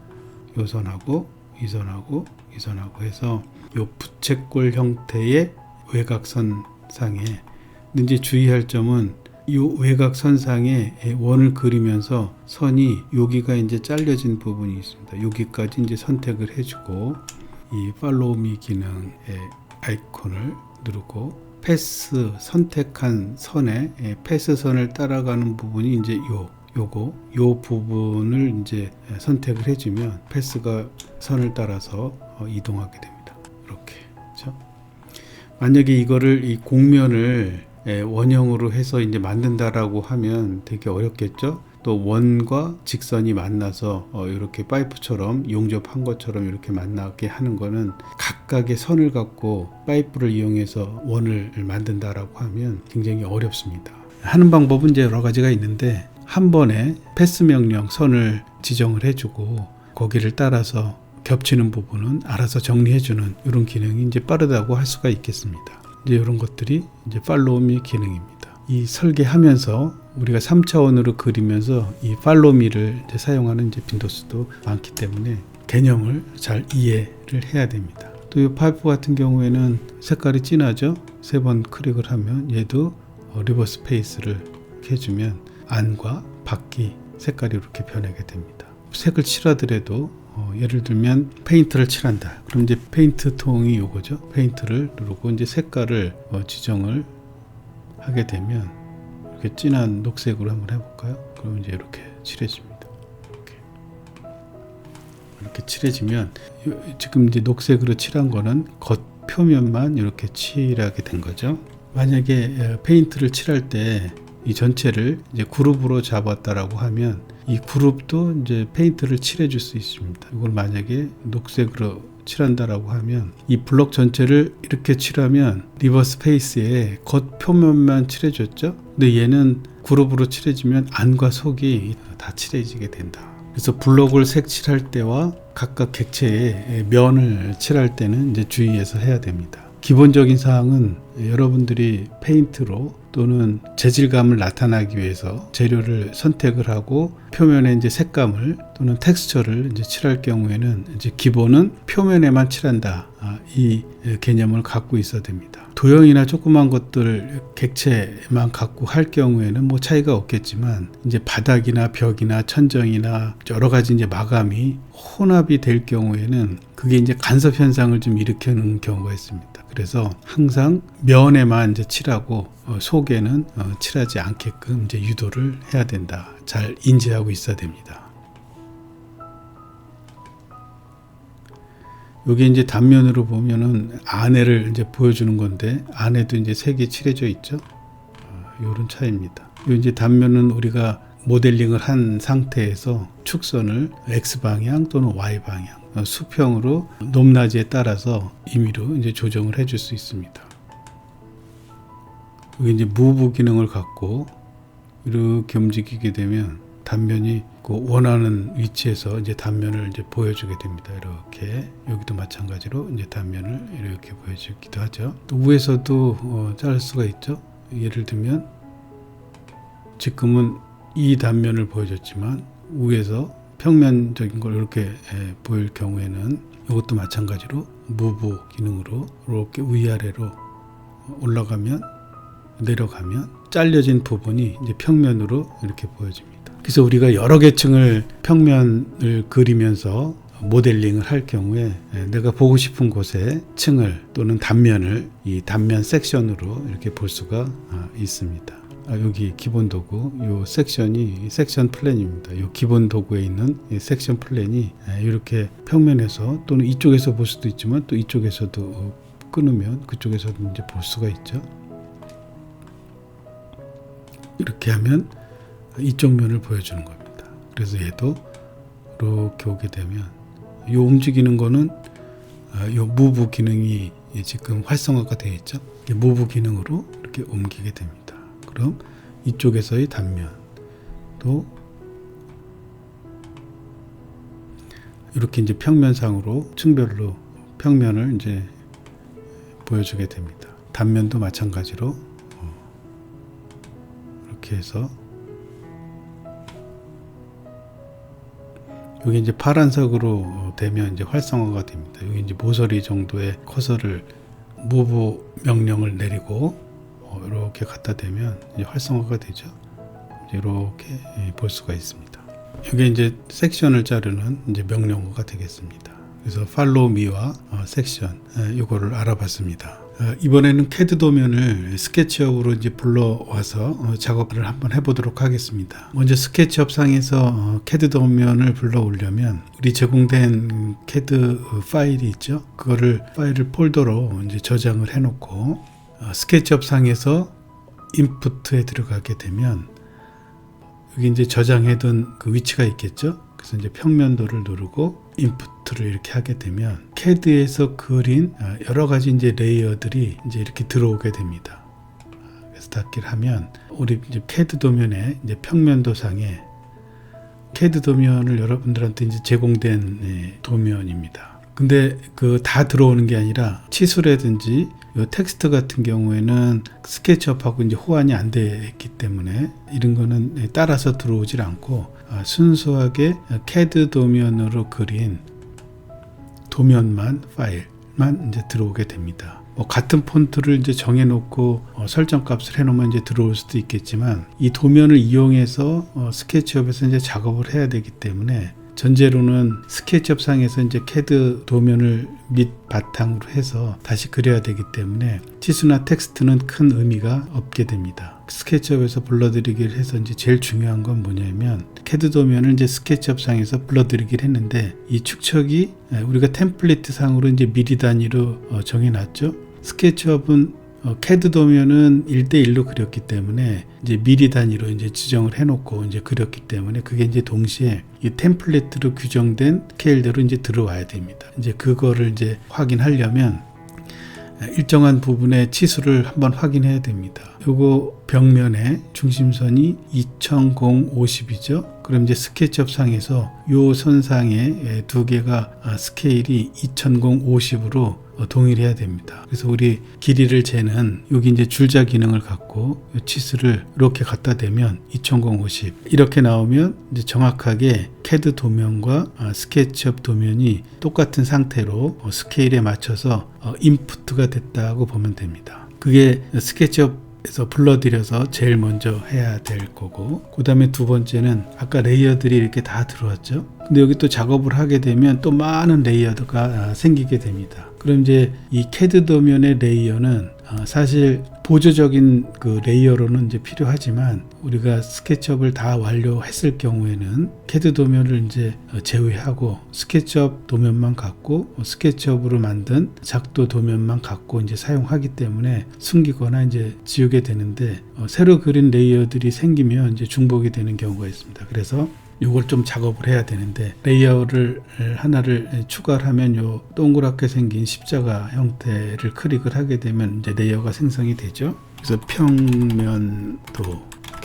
요 선하고 이 선하고 이 선하고 해서 요 부채꼴 형태의 외곽선 상에 이제 주의할 점은 이 외곽선상에 원을 그리면서 선이 여기가 이제 잘려진 부분이 있습니다. 여기까지 이제 선택을 해주고 이 Follow Me 기능의 아이콘을 누르고 패스 선택한 선에 패스선을 따라가는 부분이 이제 요 부분을 이제 선택을 해주면 패스가 선을 따라서 이동하게 됩니다. 이렇게 그렇죠? 만약에 이거를 이 곡면을 원형으로 해서 이제 만든다라고 하면 되게 어렵겠죠? 또 원과 직선이 만나서 이렇게 파이프처럼 용접한 것처럼 이렇게 만나게 하는 거는 각각의 선을 갖고 파이프를 이용해서 원을 만든다라고 하면 굉장히 어렵습니다. 하는 방법은 이제 여러 가지가 있는데 한 번에 패스 명령 선을 지정을 해주고 거기를 따라서 겹치는 부분은 알아서 정리해주는 이런 기능이 이제 빠르다고 할 수가 있겠습니다. 이제 이런 것들이 이제 Follow Me 기능입니다. 이 설계하면서 우리가 3차원으로 그리면서 이 Follow Me를 이제 사용하는 이제 빈도수도 많기 때문에 개념을 잘 이해를 해야 됩니다. 또 이 파이프 같은 경우에는 색깔이 진하죠. 3번 클릭을 하면 얘도 리버스 페이스를 해주면 안과 밖이 색깔이 이렇게 변하게 됩니다. 색을 칠하더라도 예를 들면 페인트를 칠한다. 그럼 이제 페인트 통이 요거죠. 페인트를 누르고 이제 색깔을 지정을 하게 되면 이렇게 진한 녹색으로 한번 해볼까요? 그럼 이제 이렇게 칠해집니다. 이렇게 칠해지면 지금 이제 녹색으로 칠한 거는 겉 표면만 이렇게 칠하게 된 거죠. 만약에 페인트를 칠할 때 이 전체를 이제 그룹으로 잡았다라고 하면 이 그룹도 이제 페인트를 칠해 줄 수 있습니다. 이걸 만약에 녹색으로 칠한다라고 하면 이 블록 전체를 이렇게 칠하면 리버스 페이스에 겉 표면만 칠해줬죠. 근데 얘는 그룹으로 칠해지면 안과 속이 다 칠해지게 된다. 그래서 블록을 색칠할 때와 각각 객체의 면을 칠할 때는 이제 주의해서 해야 됩니다. 기본적인 사항은 여러분들이 페인트로 또는 재질감을 나타나기 위해서 재료를 선택을 하고 표면에 이제 색감을 또는 텍스처를 이제 칠할 경우에는 이제 기본은 표면에만 칠한다. 이 개념을 갖고 있어야 됩니다. 도형이나 조그만 것들 객체만 갖고 할 경우에는 뭐 차이가 없겠지만 이제 바닥이나 벽이나 천정이나 여러 가지 이제 마감이 혼합이 될 경우에는 그게 이제 간섭 현상을 좀 일으키는 경우가 있습니다. 그래서 항상 면에만 이제 칠하고 속에는 칠하지 않게끔 이제 유도를 해야 된다. 잘 인지하고 있어야 됩니다. 여기 이제 단면으로 보면은 안에를 이제 보여주는 건데 안에도 이제 색이 칠해져 있죠. 이런 차이입니다. 이 이제 단면은 우리가 모델링을 한 상태에서 축선을 X 방향 또는 Y 방향 수평으로 높낮이에 따라서 임의로 이제 조정을 해줄 수 있습니다. 여기 이제 무브 기능을 갖고 이렇게 움직이게 되면 단면이 그 원하는 위치에서 이제 단면을 이제 보여주게 됩니다. 이렇게 여기도 마찬가지로 이제 단면을 이렇게 보여주기도 하죠. 또 위에서도 자를 수가 있죠. 예를 들면 지금은 이 단면을 보여줬지만 위에서 평면적인 걸 이렇게 보일 경우에는 이것도 마찬가지로 무브 기능으로 이렇게 위아래로 올라가면 내려가면 잘려진 부분이 이제 평면으로 이렇게 보여집니다. 그래서 우리가 여러 계층을 평면을 그리면서 모델링을 할 경우에 내가 보고 싶은 곳에 층을 또는 단면을 이 단면 섹션으로 이렇게 볼 수가 있습니다. 여기 기본 도구 이 섹션이 섹션 플랜입니다. 이 기본 도구에 있는 이 섹션 플랜이 이렇게 평면에서 또는 이쪽에서 볼 수도 있지만 또 이쪽에서도 끊으면 그쪽에서도 이제 볼 수가 있죠. 이렇게 하면 이쪽 면을 보여주는 겁니다. 그래서 얘도 이렇게 오게 되면 이 움직이는 거는 이 무브 기능이 지금 활성화가 되어 있죠. 무브 기능으로 이렇게 옮기게 됩니다. 그럼 이쪽에서의 단면도 이렇게 이제 평면상으로 층별로 평면을 이제 보여주게 됩니다. 단면도 마찬가지로 이렇게 해서 여기 이제 파란색으로 되면 이제 활성화가 됩니다. 여기 이제 모서리 정도의 커서를 무브 명령을 내리고 이렇게 갖다 대면 이제 활성화가 되죠. 이렇게 볼 수가 있습니다. 이게 이제 섹션을 자르는 이제 명령어가 되겠습니다. 그래서 follow me와 섹션 이거를 알아봤습니다. 이번에는 CAD 도면을 스케치업으로 이제 불러와서 작업을 한번 해보도록 하겠습니다. 먼저 스케치업 상에서 CAD 도면을 불러오려면 우리 제공된 CAD 파일이 있죠. 그거를 파일을 폴더로 이제 저장을 해놓고 스케치업 상에서 인풋에 들어가게 되면 여기 이제 저장해둔 그 위치가 있겠죠. 그래서 이제 평면도를 누르고 인풋을 이렇게 하게 되면 CAD에서 그린 여러 가지 이제 레이어들이 이제 이렇게 들어오게 됩니다. 그래서 닫기를 하면 우리 이제 CAD 도면의 이제 평면도 상에 CAD 도면을 여러분들한테 이제 제공된 도면입니다. 근데 그 다 들어오는 게 아니라 치수라든지 요 텍스트 같은 경우에는 스케치업하고 이제 호환이 안 되기 때문에 이런 거는 따라서 들어오질 않고 순수하게 CAD 도면으로 그린 도면만 파일만 이제 들어오게 됩니다. 같은 폰트를 이제 정해놓고 설정 값을 해놓으면 이제 들어올 수도 있겠지만 이 도면을 이용해서 스케치업에서 이제 작업을 해야 되기 때문에 전제로는 스케치업 상에서 이제 CAD 도면을 밑 바탕으로 해서 다시 그려야 되기 때문에 치수나 텍스트는 큰 의미가 없게 됩니다. 스케치업에서 불러들이기를 해서 이제 제일 중요한 건 뭐냐면 CAD 도면을 이제 스케치업 상에서 불러들이기를 했는데 이 축척이 우리가 템플릿 상으로 이제 미리 단위로 정해놨죠. 스케치업은 CAD 도면은 1대1로 그렸기 때문에 이제 미리 단위로 이제 지정을 해놓고 이제 그렸기 때문에 그게 이제 동시에 이 템플릿으로 규정된 스케일대로 이제 들어와야 됩니다. 이제 그거를 이제 확인하려면 일정한 부분의 치수를 한번 확인해야 됩니다. 요거 벽면의 중심선이 2050이죠. 그럼 이제 스케치업 상에서 요 선상에 두 개가 스케일이 2050으로 동일해야 됩니다. 그래서 우리 길이를 재는 여기 이제 줄자 기능을 갖고 요 치수를 이렇게 갖다 대면 2050 이렇게 나오면 이제 정확하게 CAD 도면과 스케치업 도면이 똑같은 상태로 스케일에 맞춰서 인풋가 됐다고 보면 됩니다. 그게 스케치업에서 불러들여서 제일 먼저 해야 될 거고, 그 다음에 두 번째는 아까 레이어들이 이렇게 다 들어왔죠. 근데 여기 또 작업을 하게 되면 또 많은 레이어가 생기게 됩니다. 그럼 이제 이 CAD 도면의 레이어는 사실 보조적인 그 레이어로는 이제 필요하지만 우리가 스케치업을 다 완료했을 경우에는 CAD 도면을 이제 제외하고 스케치업 도면만 갖고 스케치업으로 만든 작도 도면만 갖고 이제 사용하기 때문에 숨기거나 이제 지우게 되는데 새로 그린 레이어들이 생기면 이제 중복이 되는 경우가 있습니다. 그래서 이걸 좀 작업을 해야 되는데 레이어를 하나를 추가를 하면 요 동그랗게 생긴 십자가 형태를 클릭을 하게 되면 이제 레이어가 생성이 되죠. 그래서 평면도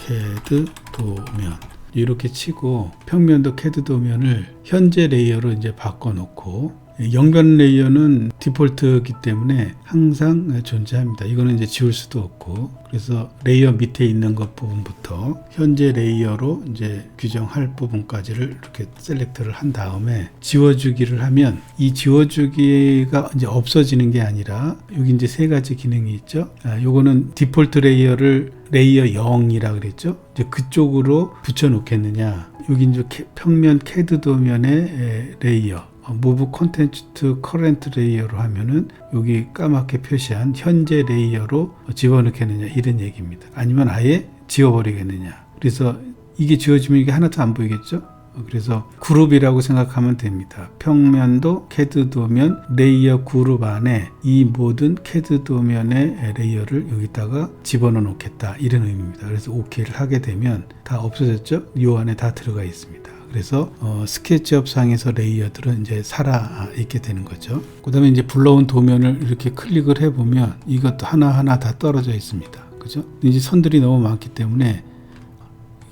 CAD 도면 이렇게 치고 평면도 CAD 도면을 현재 레이어로 이제 바꿔놓고 영변 레이어는 디폴트이기 때문에 항상 존재합니다. 이거는 이제 지울 수도 없고, 그래서 레이어 밑에 있는 것 부분부터 현재 레이어로 이제 규정할 부분까지를 이렇게 셀렉트를 한 다음에 지워주기를 하면 이 지워주기가 이제 없어지는 게 아니라 여기 이제 세 가지 기능이 있죠. 요거는 디폴트 레이어를 레이어 0이라 그랬죠. 이제 그쪽으로 붙여 놓겠느냐. 여기 이제 평면 CAD 도면의 레이어 Move Content to Current 레이어로 하면은 여기 까맣게 표시한 현재 레이어로 집어넣겠느냐 이런 얘기입니다. 아니면 아예 지워버리겠느냐. 그래서 이게 지워지면 이게 하나도 안 보이겠죠. 그래서 그룹이라고 생각하면 됩니다. 평면도 CAD 도면 레이어 그룹 안에 이 모든 CAD 도면의 레이어를 여기다가 집어넣어 놓겠다 이런 의미입니다. 그래서 OK를 하게 되면 다 없어졌죠. 이 안에 다 들어가 있습니다. 그래서 스케치업 상에서 레이어들은 이제 살아 있게 되는 거죠. 그 다음에 이제 불러온 도면을 이렇게 클릭을 해보면 이것도 하나하나 다 떨어져 있습니다. 그죠? 이제 선들이 너무 많기 때문에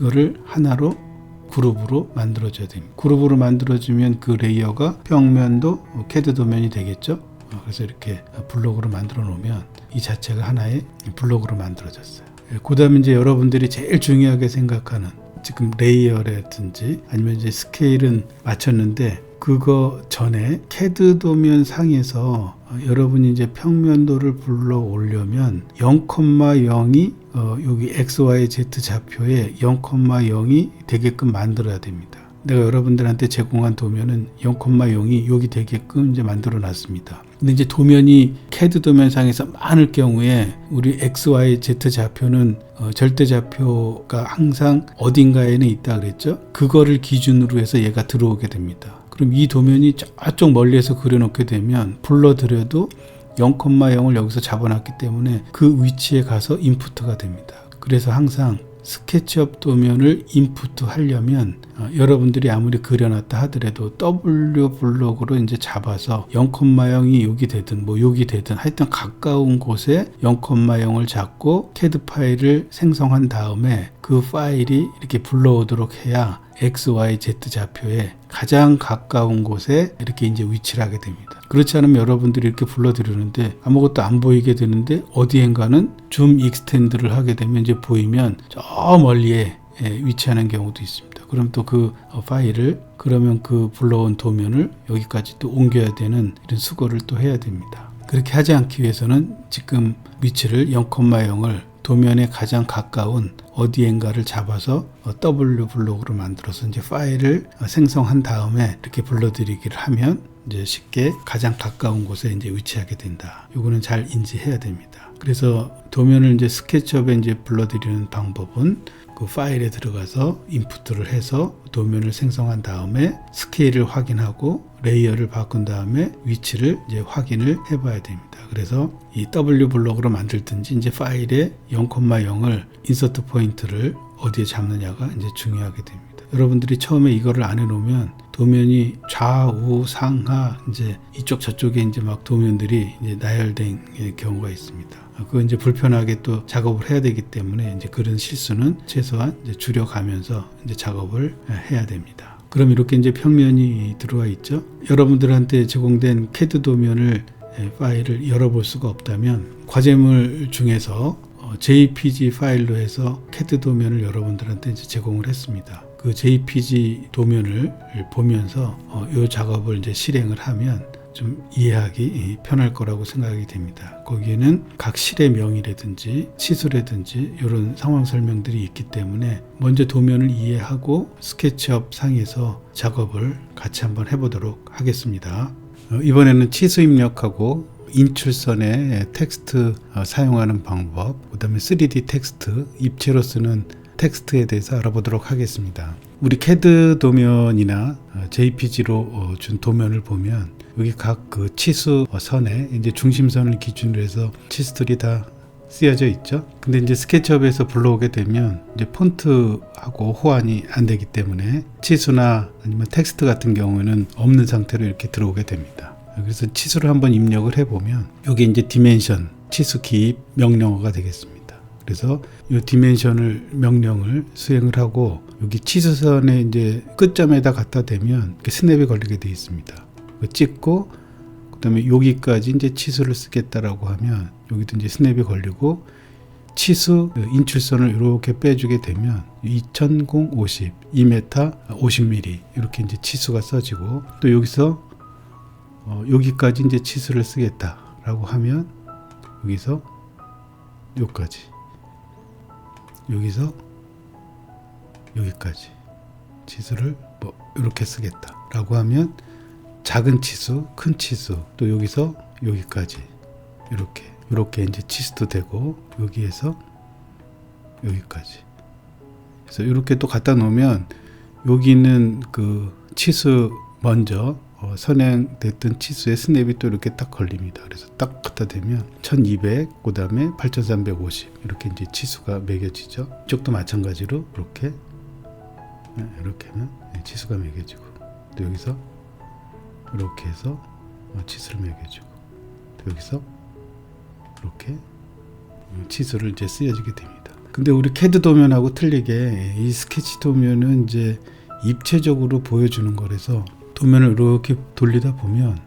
이거를 하나로 그룹으로 만들어줘야 됩니다. 그룹으로 만들어주면 그 레이어가 평면도 CAD 도면이 되겠죠. 그래서 이렇게 블록으로 만들어 놓으면 이 자체가 하나의 블록으로 만들어졌어요. 그 다음에 이제 여러분들이 제일 중요하게 생각하는 지금 레이어라든지 아니면 이제 스케일은 맞췄는데 그거 전에 CAD 도면 상에서 여러분이 이제 평면도를 불러 오려면 0,0이 여기 XYZ 좌표에 0,0이 되게끔 만들어야 됩니다. 내가 여러분들한테 제공한 도면은 0,0이 여기 되게끔 이제 만들어 놨습니다. 근데 이제 도면이 CAD 도면상에서 많을 경우에 우리 XYZ 좌표는 절대 좌표가 항상 어딘가에는 있다 그랬죠. 그거를 기준으로 해서 얘가 들어오게 됩니다. 그럼 이 도면이 저쪽 멀리에서 그려놓게 되면 불러들여도 0,0을 여기서 잡아놨기 때문에 그 위치에 가서 인풋가 됩니다. 그래서 항상 스케치업 도면을 인풋 하려면 여러분들이 아무리 그려놨다 하더라도 W 블록으로 이제 잡아서 0,0이 여기 되든 뭐 여기 되든 하여튼 가까운 곳에 0,0을 잡고 CAD 파일을 생성한 다음에 그 파일이 이렇게 불러오도록 해야 XYZ 좌표에 가장 가까운 곳에 이렇게 이제 위치를 하게 됩니다. 그렇지 않으면 여러분들이 이렇게 불러들이는데 아무것도 안 보이게 되는데 어디엔가는 줌 익스텐드를 하게 되면 이제 보이면 저 멀리에 위치하는 경우도 있습니다. 그럼 또 그 파일을 그러면 그 불러온 도면을 여기까지 또 옮겨야 되는 이런 수고를 또 해야 됩니다. 그렇게 하지 않기 위해서는 지금 위치를 0,0을 도면에 가장 가까운 어디엔가를 잡아서 W 블록으로 만들어서 이제 파일을 생성한 다음에 이렇게 불러들이기를 하면 이제 쉽게 가장 가까운 곳에 이제 위치하게 된다. 요거는 잘 인지해야 됩니다. 그래서 도면을 이제 스케치업에 이제 불러들이는 방법은 그 파일에 들어가서 인풋을 해서 도면을 생성한 다음에 스케일을 확인하고 레이어를 바꾼 다음에 위치를 이제 확인을 해봐야 됩니다. 그래서 이 W 블록으로 만들든지 이제 파일에 0,0을 인서트 포인트를 어디에 잡느냐가 이제 중요하게 됩니다. 여러분들이 처음에 이거를 안 해놓으면 도면이 좌우 상하 이제 이쪽 저쪽에 이제 막 도면들이 이제 나열된 경우가 있습니다. 그거 이제 불편하게 또 작업을 해야 되기 때문에 이제 그런 실수는 최소한 이제 줄여가면서 이제 작업을 해야 됩니다. 그럼 이렇게 이제 평면이 들어와 있죠. 여러분들한테 제공된 CAD 도면을 파일을 열어볼 수가 없다면 과제물 중에서 JPG 파일로 해서 CAD 도면을 여러분들한테 이제 제공을 했습니다. 그 JPG 도면을 보면서 이 작업을 이제 실행을 하면 좀 이해하기 편할 거라고 생각이 됩니다. 거기에는 각 실의 명이라든지 치수라든지 이런 상황 설명들이 있기 때문에 먼저 도면을 이해하고 스케치업 상에서 작업을 같이 한번 해보도록 하겠습니다. 이번에는 치수 입력하고 인출선에 텍스트 사용하는 방법, 그 다음에 3D 텍스트, 입체로 쓰는 텍스트에 대해서 알아보도록 하겠습니다. 우리 CAD 도면이나 JPG로 준 도면을 보면 여기 각 그 치수 선에 이제 중심선을 기준으로 해서 치수들이 다 쓰여져 있죠. 근데 이제 스케치업에서 불러오게 되면 이제 폰트하고 호환이 안 되기 때문에 치수나 아니면 텍스트 같은 경우에는 없는 상태로 이렇게 들어오게 됩니다. 그래서 치수를 한번 입력을 해보면 여기 이제 디멘션, 치수 기입 명령어가 되겠습니다. 그래서 이 디멘션을 명령을 수행을 하고 여기 치수선의 이제 끝점에다 갖다 대면 이렇게 스냅이 걸리게 되어 있습니다. 찍고 그다음에 여기까지 이제 치수를 쓰겠다라고 하면 여기도 이제 스냅이 걸리고 치수 인출선을 이렇게 빼주게 되면 2050 2m 50mm 이렇게 이제 치수가 써지고 또 여기서 여기까지 이제 치수를 쓰겠다라고 하면 여기서 여기까지 여기서 여기까지 치수를 뭐 이렇게 쓰겠다라고 하면 작은 치수, 큰 치수, 또 여기서 여기까지 이렇게 이제 치수도 되고 여기에서 여기까지. 그래서 이렇게 또 갖다 놓으면 여기 있는 그 치수 먼저 선행됐던 치수의 스냅이 또 이렇게 딱 걸립니다. 그래서 딱 갖다 대면 1200, 그 다음에 8350 이렇게 이제 치수가 매겨지죠. 이쪽도 마찬가지로 이렇게 하면 치수가 매겨지고 또 여기서 이렇게 해서 치수를 매겨주고 또 여기서 이렇게 치수를 이제 쓰여지게 됩니다. 근데 우리 CAD 도면하고 틀리게 이 스케치 도면은 이제 입체적으로 보여주는 거라서 도면을 이렇게 돌리다 보면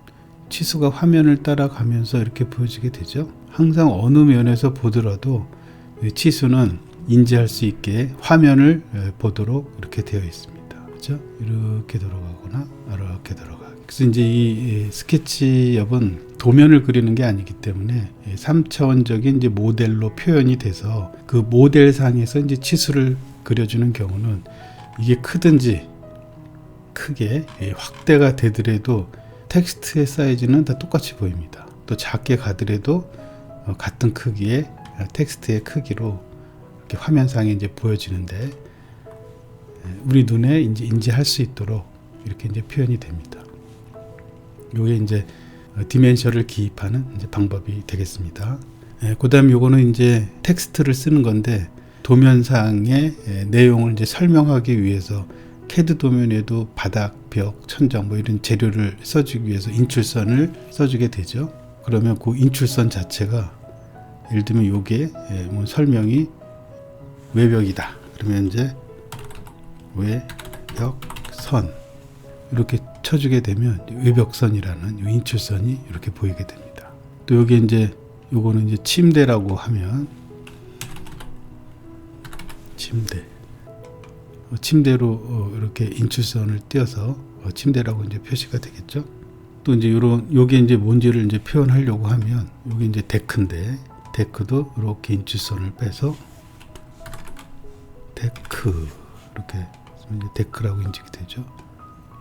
치수가 화면을 따라가면서 이렇게 보여지게 되죠. 항상 어느 면에서 보더라도 치수는 인지할 수 있게 화면을 보도록 이렇게 되어 있습니다. 그렇죠? 이렇게 돌아가거나 이렇게 돌아가고. 그래서 이제 이 스케치업은 도면을 그리는 게 아니기 때문에 3차원적인 이제 모델로 표현이 돼서 그 모델상에서 이제 치수를 그려주는 경우는 이게 크든지 크게 확대가 되더라도 텍스트의 사이즈는 다 똑같이 보입니다. 또 작게 가더라도 같은 크기의 텍스트의 크기로 이렇게 화면상에 이제 보여지는데 우리 눈에 이제 인지할 수 있도록 이렇게 이제 표현이 됩니다. 요게 이제 디멘션을 기입하는 이제 방법이 되겠습니다. 그다음 요거는 이제 텍스트를 쓰는 건데 도면상의 내용을 이제 설명하기 위해서 CAD 도면에도 바닥, 벽, 천장 뭐 이런 재료를 써주기 위해서 인출선을 써주게 되죠. 그러면 그 인출선 자체가 예를 들면 요게 뭐 설명이 외벽이다. 그러면 이제 외벽선 이렇게 쳐주게 되면 외벽선이라는 인출선이 이렇게 보이게 됩니다. 또 여기 이제 요거는 이제 침대라고 하면 침대로 이렇게 인출선을 띄어서 침대라고 이제 표시가 되겠죠. 또 이제 요게 이제 뭔지를 이제 표현하려고 하면 요게 이제 데크인데 데크도 이렇게 인출선을 빼서 데크 이렇게 이제 데크라고 인식이 되죠.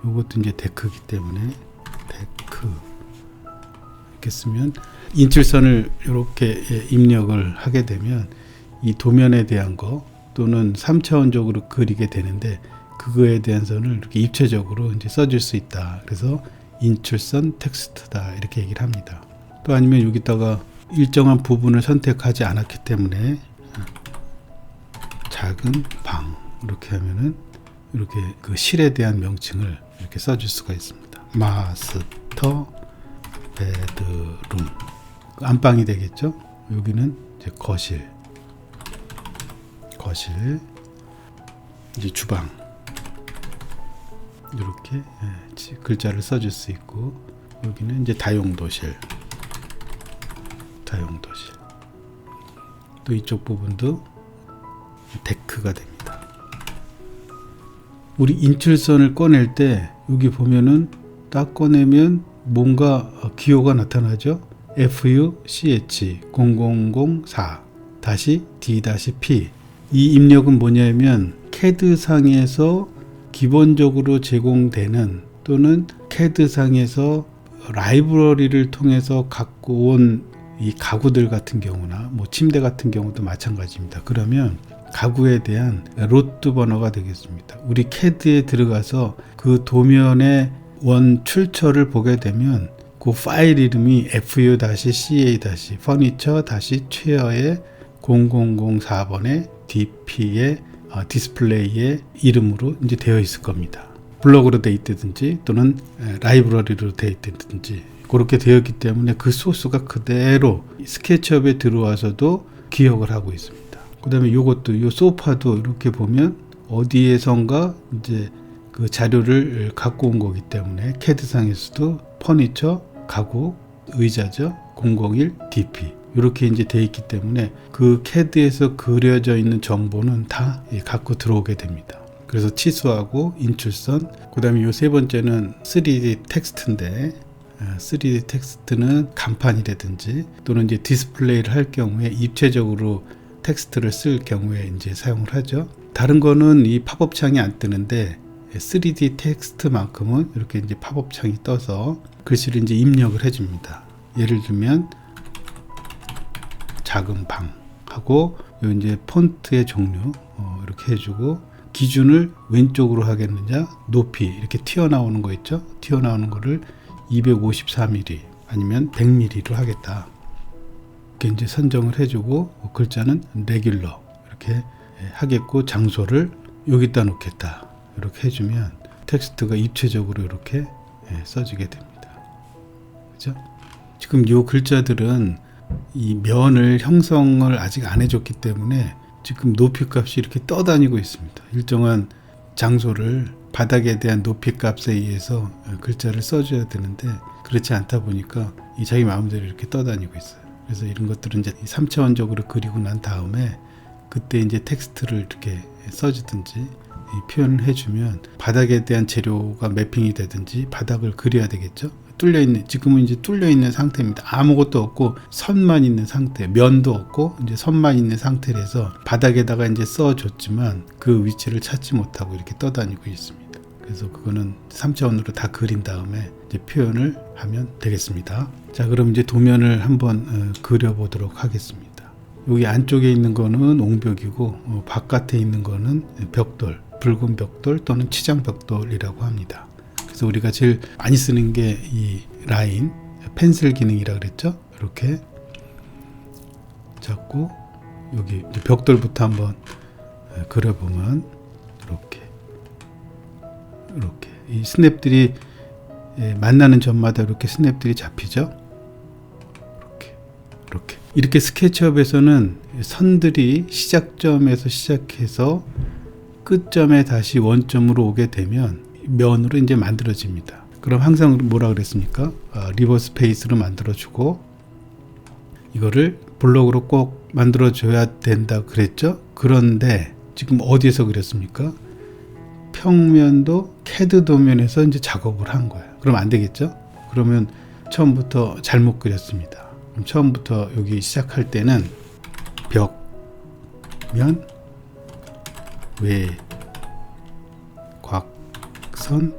요것도 이제 데크이기 때문에 데크 이렇게 쓰면 인출선을 이렇게 입력을 하게 되면 이 도면에 대한 거 또는 3차원적으로 그리게 되는데 그거에 대한 선을 이렇게 입체적으로 이제 써줄 수 있다. 그래서 인출선 텍스트다 이렇게 얘기를 합니다. 또 아니면 여기다가 일정한 부분을 선택하지 않았기 때문에 작은 방 이렇게 하면은 이렇게 그 실에 대한 명칭을 이렇게 써줄 수가 있습니다. 마스터 베드룸 안방이 되겠죠. 여기는 이제 거실 이제 주방 이렇게 글자를 써줄 수 있고 여기는 이제 다용도실 또 이쪽 부분도 데크가 됩니다. 우리 인출선을 꺼낼 때 여기 보면은 딱 꺼내면 뭔가 기호가 나타나죠. FUCH 0004 D-P 이 입력은 뭐냐면 CAD 상에서 기본적으로 제공되는 또는 CAD 상에서 라이브러리를 통해서 갖고 온 이 가구들 같은 경우나 뭐 침대 같은 경우도 마찬가지입니다. 그러면 가구에 대한 로트 번호가 되겠습니다. 우리 CAD에 들어가서 그 도면의 원 출처를 보게 되면 그 파일 이름이 FU-CA- furniture-chair의 0004번의 DP의 디스플레이의 이름으로 이제 되어 있을 겁니다. 블록으로 되어 있다든지 또는 라이브러리로 되어 있다든지 그렇게 되어 있기 때문에 그 소스가 그대로 스케치업에 들어와서도 기억을 하고 있습니다. 그 다음에 요것도 요 소파도 이렇게 보면 어디에선가 이제 그 자료를 갖고 온 거기 때문에 캐드상에서도 퍼니처, 가구, 의자죠. 001 DP 이렇게 이제 돼 있기 때문에 그 캐드에서 그려져 있는 정보는 다 갖고 들어오게 됩니다. 그래서 치수하고 인출선, 그 다음에 요 세 번째는 3D 텍스트인데 3D 텍스트는 간판이라든지 또는 이제 디스플레이를 할 경우에 입체적으로 텍스트를 쓸 경우에 이제 사용을 하죠. 다른 거는 이 팝업 창이 안 뜨는데 3D 텍스트만큼은 이렇게 이제 팝업 창이 떠서 글씨를 이제 입력을 해줍니다. 예를 들면 작은 방 하고 요 이제 폰트의 종류 이렇게 해주고 기준을 왼쪽으로 하겠느냐 높이 이렇게 튀어나오는 거 있죠. 튀어나오는 거를 254mm 아니면 100mm로 하겠다. 이렇게 이제 선정을 해주고 글자는 레귤러 이렇게 하겠고 장소를 여기다 놓겠다. 이렇게 해주면 텍스트가 입체적으로 이렇게 써지게 됩니다. 그죠? 지금 이 글자들은 이 면을 형성을 아직 안 해줬기 때문에 지금 높이 값이 이렇게 떠다니고 있습니다. 일정한 장소를 바닥에 대한 높이 값에 의해서 글자를 써줘야 되는데 그렇지 않다 보니까 이 자기 마음대로 이렇게 떠다니고 있어요. 그래서 이런 것들은 이제 3차원적으로 그리고 난 다음에 그때 이제 텍스트를 이렇게 써주든지 표현을 해주면 바닥에 대한 재료가 매핑이 되든지 바닥을 그려야 되겠죠. 뚫려있는, 지금은 이제 뚫려있는 상태입니다. 아무것도 없고 선만 있는 상태, 면도 없고 이제 선만 있는 상태라서 바닥에다가 이제 써줬지만 그 위치를 찾지 못하고 이렇게 떠다니고 있습니다. 그래서 그거는 3차원으로 다 그린 다음에 이제 표현을 하면 되겠습니다. 자, 그럼 이제 도면을 한번 그려보도록 하겠습니다. 여기 안쪽에 있는 거는 옹벽이고 바깥에 있는 거는 벽돌, 붉은 벽돌 또는 치장 벽돌이라고 합니다. 그래서 우리가 제일 많이 쓰는 게 이 라인, 펜슬 기능이라 그랬죠. 이렇게 잡고 여기 벽돌부터 한번 그려보면 이렇게 이 스냅들이 만나는 점마다 이렇게 스냅들이 잡히죠. 이렇게 스케치업에서는 선들이 시작점에서 시작해서 끝점에 다시 원점으로 오게 되면 면으로 이제 만들어집니다. 그럼 항상 뭐라 그랬습니까? 리버스 페이스로 만들어주고 이거를 블록으로 꼭 만들어줘야 된다 그랬죠? 그런데 지금 어디에서 그렸습니까? 평면도 캐드 도면에서 이제 작업을 한 거예요. 그럼 안 되겠죠? 그러면 처음부터 잘못 그렸습니다. 그럼 처음부터 여기 시작할 때는 벽, 면, 외, 곽선,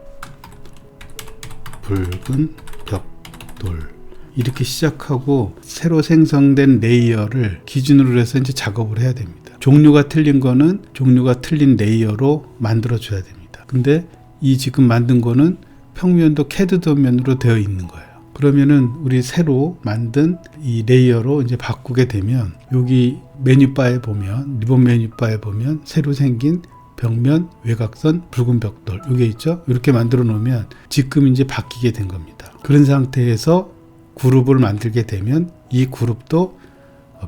붉은 벽돌 이렇게 시작하고 새로 생성된 레이어를 기준으로 해서 이제 작업을 해야 됩니다. 종류가 틀린 거는 종류가 틀린 레이어로 만들어 줘야 됩니다. 근데 이 지금 만든 거는 평면도 캐드 도면으로 되어 있는 거예요. 그러면은 우리 새로 만든 이 레이어로 이제 바꾸게 되면 여기 메뉴바에 보면 리본 메뉴바에 보면 새로 생긴 벽면, 외곽선, 붉은 벽돌 이게 있죠. 이렇게 만들어 놓으면 지금 이제 바뀌게 된 겁니다. 그런 상태에서 그룹을 만들게 되면 이 그룹도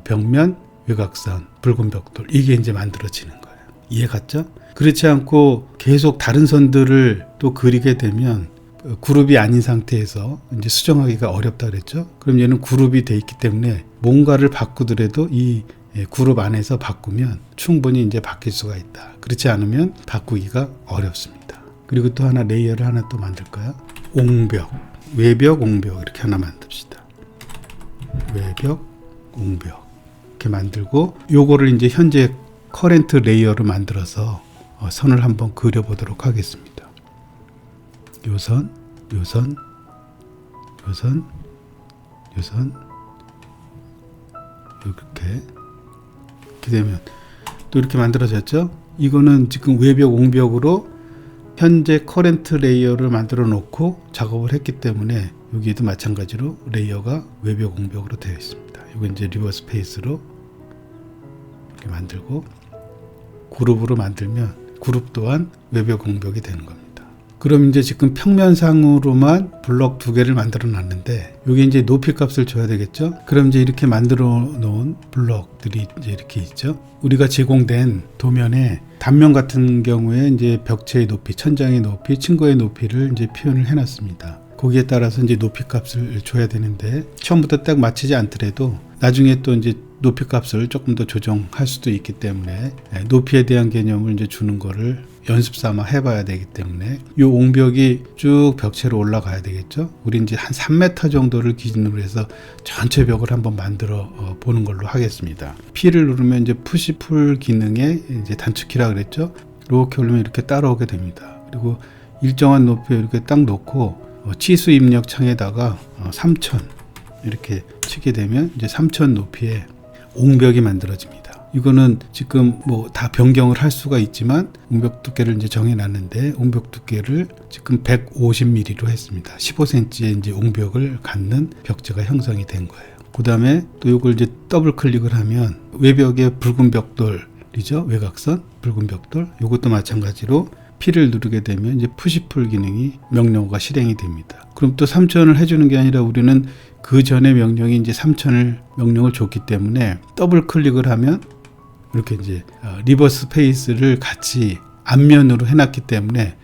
벽면, 외곽선, 붉은 벽돌 이게 이제 만들어지는 거예요. 이해 갔죠? 그렇지 않고 계속 다른 선들을 또 그리게 되면 그룹이 아닌 상태에서 이제 수정하기가 어렵다 그랬죠. 그럼 얘는 그룹이 돼 있기 때문에 뭔가를 바꾸더라도 이 그룹 안에서 바꾸면 충분히 이제 바뀔 수가 있다. 그렇지 않으면 바꾸기가 어렵습니다. 그리고 또 하나 레이어를 하나 또 만들까요? 옹벽, 외벽, 옹벽 이렇게 하나 만듭시다. 외벽, 옹벽 이렇게 만들고 요거를 이제 현재 커렌트 레이어로 만들어서 선을 한번 그려보도록 하겠습니다. 요선, 요선, 요선, 요선 이렇게 되면 또 이렇게 만들어졌죠. 이거는 지금 외벽, 옹벽으로 현재 커렌트 레이어를 만들어 놓고 작업을 했기 때문에 여기에도 마찬가지로 레이어가 외벽, 옹벽으로 되어 있습니다. 이거 이제 리버스 페이스로 이렇게 만들고 그룹으로 만들면 그룹 또한 외벽, 옹벽이 되는 겁니다. 그럼 이제 지금 평면상으로만 블럭 2개를 만들어 놨는데 여기 이제 높이 값을 줘야 되겠죠. 그럼 이제 이렇게 만들어 놓은 블럭들이 이제 이렇게 있죠. 우리가 제공된 도면에 단면 같은 경우에 이제 벽체의 높이, 천장의 높이, 층고의 높이를 이제 표현을 해 놨습니다. 거기에 따라서 이제 높이 값을 줘야 되는데 처음부터 딱 맞추지 않더라도 나중에 또 이제 높이 값을 조금 더 조정할 수도 있기 때문에 높이에 대한 개념을 이제 주는 거를 연습 삼아 해봐야 되기 때문에 이 옹벽이 쭉 벽체로 올라가야 되겠죠. 우리 이제 한 3m 정도를 기준으로 해서 전체 벽을 한번 만들어 보는 걸로 하겠습니다. P를 누르면 이제 푸시풀 기능에 이제 단축키라 그랬죠. 이렇게 올리면 이렇게 따라오게 됩니다. 그리고 일정한 높이에 이렇게 딱 놓고 치수 입력 창에다가 3000 이렇게 치게 되면 이제 3000 높이의 옹벽이 만들어집니다. 이거는 지금 뭐 다 변경을 할 수가 있지만 옹벽 두께를 이제 정해놨는데 옹벽 두께를 지금 150mm로 했습니다. 15cm의 이제 옹벽을 갖는 벽체가 형성이 된 거예요. 그 다음에 또 이걸 이제 더블 클릭을 하면 외벽에 붉은 벽돌이죠. 외곽선 붉은 벽돌. 이것도 마찬가지로 P를 누르게 되면 이제 푸시풀 기능이 명령어가 실행이 됩니다. 그럼 또 3000을 해주는 게 아니라 우리는 그 전에 명령이 이제 3000을 명령을 줬기 때문에 더블 클릭을 하면 이렇게 이제 리버스 페이스를 같이 앞면으로 해놨기 때문에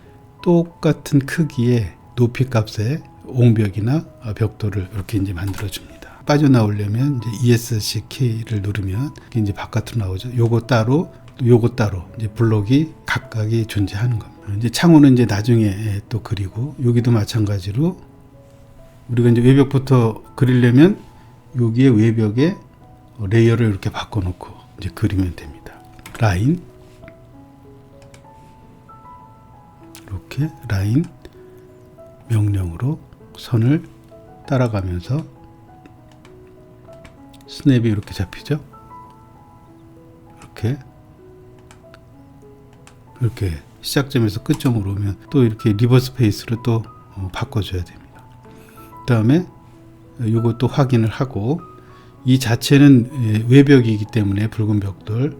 똑같은 크기의 높이 값의 옹벽이나 벽돌을 이렇게 이제 만들어줍니다. 빠져나오려면 이제 ESC 키를 누르면 이제 바깥으로 나오죠. 요거 따로 요거 따로 이제 블록이 각각이 존재하는 겁니다. 이제 창호는 이제 나중에 또 그리고 여기도 마찬가지로 우리가 이제 외벽부터 그리려면 여기에 외벽에 레이어를 이렇게 바꿔놓고 이제 그리면 됩니다. 라인 이렇게 라인 명령으로 선을 따라가면서 스냅이 이렇게 잡히죠. 이렇게 시작점에서 끝점으로 오면 또 이렇게 리버스 페이스를 또 바꿔줘야 됩니다. 그 다음에 이것도 확인을 하고 이 자체는 외벽이기 때문에 붉은 벽돌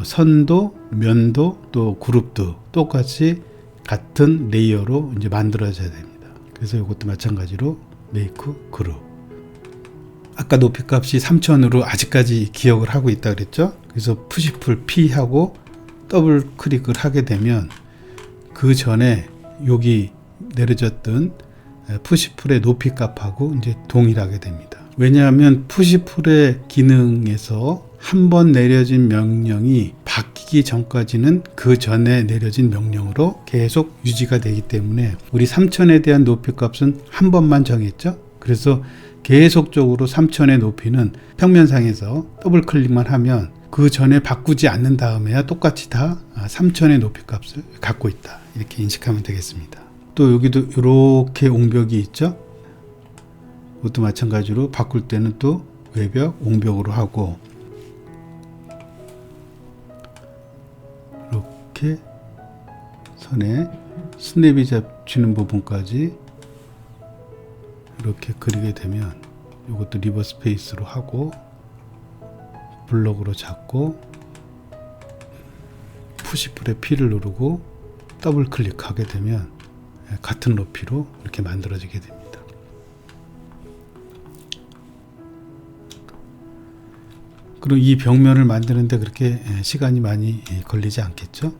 선도, 면도, 또 그룹도 똑같이 같은 레이어로 이제 만들어져야 됩니다. 그래서 이것도 마찬가지로 메이크 그룹. 아까 높이 값이 3000으로 아직까지 기억을 하고 있다 그랬죠. 그래서 푸시풀 P 하고 더블 클릭을 하게 되면 그 전에 여기 내려졌던 푸시풀의 높이 값하고 이제 동일하게 됩니다. 왜냐하면 푸시풀의 기능에서 한번 내려진 명령이 바뀌기 전까지는 그 전에 내려진 명령으로 계속 유지가 되기 때문에 우리 3000에 대한 높이 값은 한 번만 정했죠. 그래서 계속적으로 3000의 높이는 평면상에서 더블 클릭만 하면 그 전에 바꾸지 않는 다음에야 똑같이 다 3000의 높이 값을 갖고 있다. 이렇게 인식하면 되겠습니다. 또 여기도 이렇게 옹벽이 있죠. 이것도 마찬가지로 바꿀 때는 또 외벽, 옹벽으로 하고 이렇게 선에 스냅이 잡히는 부분까지 이렇게 그리게 되면 이것도 리버스 페이스로 하고 블럭으로 잡고 푸시풀의 P를 누르고 더블 클릭하게 되면 같은 높이로 이렇게 만들어지게 됩니다. 그리고 이 벽면을 만드는데 그렇게 시간이 많이 걸리지 않겠죠?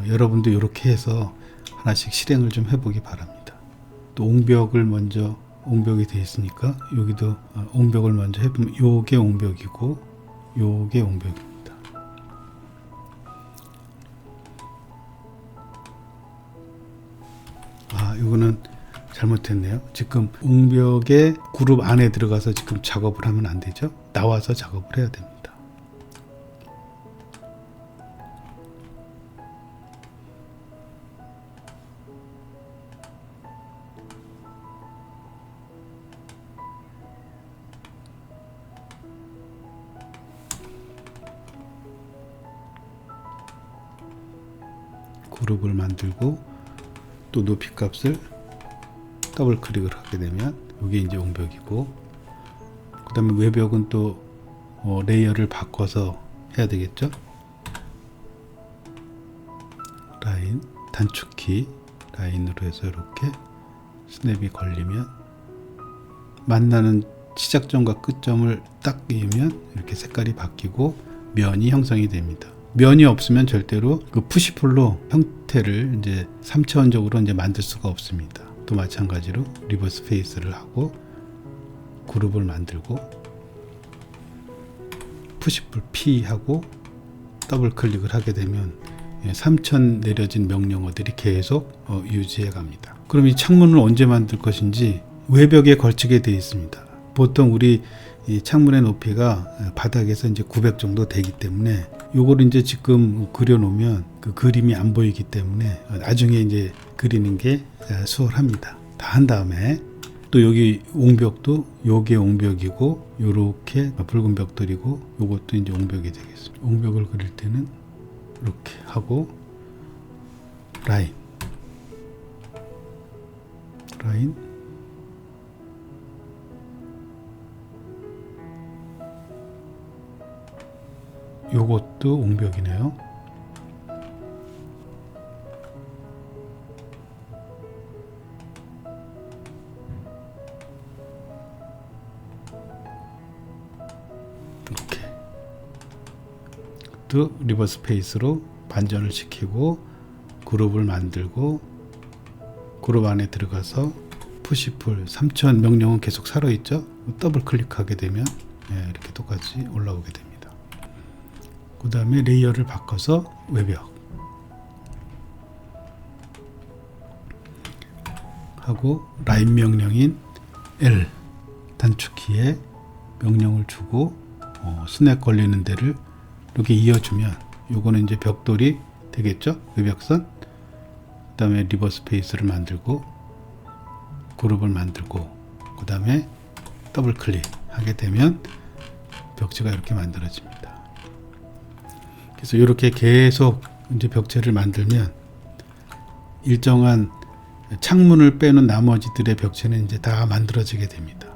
여러분도 이렇게 해서 하나씩 실행을 좀 해보기 바랍니다. 또 옹벽을 먼저 옹벽이 되어 있으니까 여기도 옹벽을 먼저 해보면 요게 옹벽이고 요게 옹벽입니다. 이거는 잘못했네요. 지금 옹벽의 그룹 안에 들어가서 지금 작업을 하면 안 되죠. 나와서 작업을 해야 됩니다. 그룹을 만들고 또 높이 값을 더블 클릭을 하게 되면 이게 이제 옹벽이고, 그 다음에 외벽은 또 레이어를 바꿔서 해야 되겠죠. 라인 단축키 라인으로 해서 이렇게 스냅이 걸리면 만나는 시작점과 끝점을 딱 이으면 이렇게 색깔이 바뀌고 면이 형성이 됩니다. 면이 없으면 절대로 그 푸시풀로 형태를 이제 3차원적으로 이제 만들 수가 없습니다. 또 마찬가지로 리버스 페이스를 하고 그룹을 만들고 푸시풀 P 하고 더블 클릭을 하게 되면 3천 내려진 명령어들이 계속 유지해 갑니다. 그럼 이 창문을 언제 만들 것인지 외벽에 걸치게 되어 있습니다. 보통 우리 이 창문의 높이가 바닥에서 이제 900 정도 되기 때문에 요거를 이제 지금 그려 놓으면 그 그림이 안 보이기 때문에 나중에 이제 그리는 게 수월합니다. 다 한 다음에 또 여기 옹벽도 요게 옹벽이고 요렇게 붉은 벽돌이고 요것도 이제 옹벽이 되겠습니다. 옹벽을 그릴 때는 이렇게 하고 라인 요것도 옹벽이네요. 이렇게 또 리버스 페이스로 반전을 시키고 그룹을 만들고 그룹 안에 들어가서 푸시풀 3000 명령은 계속 살아있죠. 더블 클릭하게 되면 이렇게 똑같이 올라오게 됩니다. 그 다음에 레이어를 바꿔서 외벽 하고 라인 명령인 L 단축키에 명령을 주고 스냅 걸리는 데를 이렇게 이어주면 요거는 이제 벽돌이 되겠죠. 외벽선. 그 다음에 리버스 페이스를 만들고 그룹을 만들고 그 다음에 더블 클릭 하게 되면 벽체가 이렇게 만들어집니다. 그래서 이렇게 계속 이제 벽체를 만들면 일정한 창문을 빼는 나머지들의 벽체는 이제 다 만들어지게 됩니다.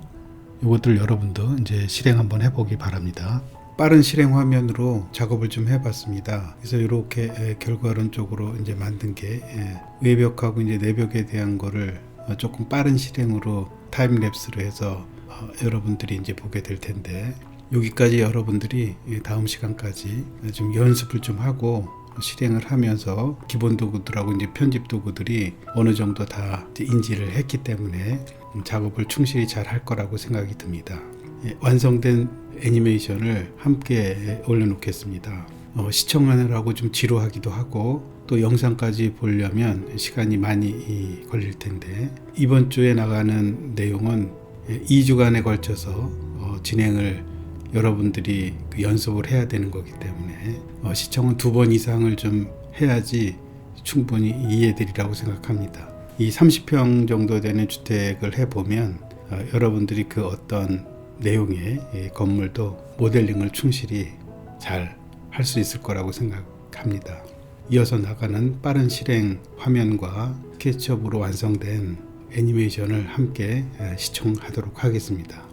이것들 여러분도 이제 실행 한번 해보기 바랍니다. 빠른 실행 화면으로 작업을 좀 해봤습니다. 그래서 이렇게 결과론적으로 이제 만든 게 외벽하고 이제 내벽에 대한 거를 조금 빠른 실행으로 타임랩스로 해서 여러분들이 이제 보게 될 텐데 여기까지 여러분들이 다음 시간까지 좀 연습을 좀 하고 실행을 하면서 기본 도구들하고 이제 편집 도구들이 어느 정도 다 인지를 했기 때문에 작업을 충실히 잘 할 거라고 생각이 듭니다. 완성된 애니메이션을 함께 올려놓겠습니다. 시청하느라고 좀 지루하기도 하고 또 영상까지 보려면 시간이 많이 걸릴 텐데 이번 주에 나가는 내용은 2주간에 걸쳐서 진행을 여러분들이 연습을 해야 되는 거기 때문에 시청은 2번 이상을 좀 해야지 충분히 이해되리라고 생각합니다. 이 30평 정도 되는 주택을 해보면 여러분들이 그 어떤 내용의 건물도 모델링을 충실히 잘 할 수 있을 거라고 생각합니다. 이어서 나가는 빠른 실행 화면과 스케치업으로 완성된 애니메이션을 함께 시청하도록 하겠습니다.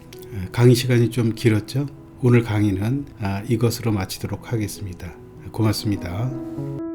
강의 시간이 좀 길었죠? 오늘 강의는 이것으로 마치도록 하겠습니다. 고맙습니다.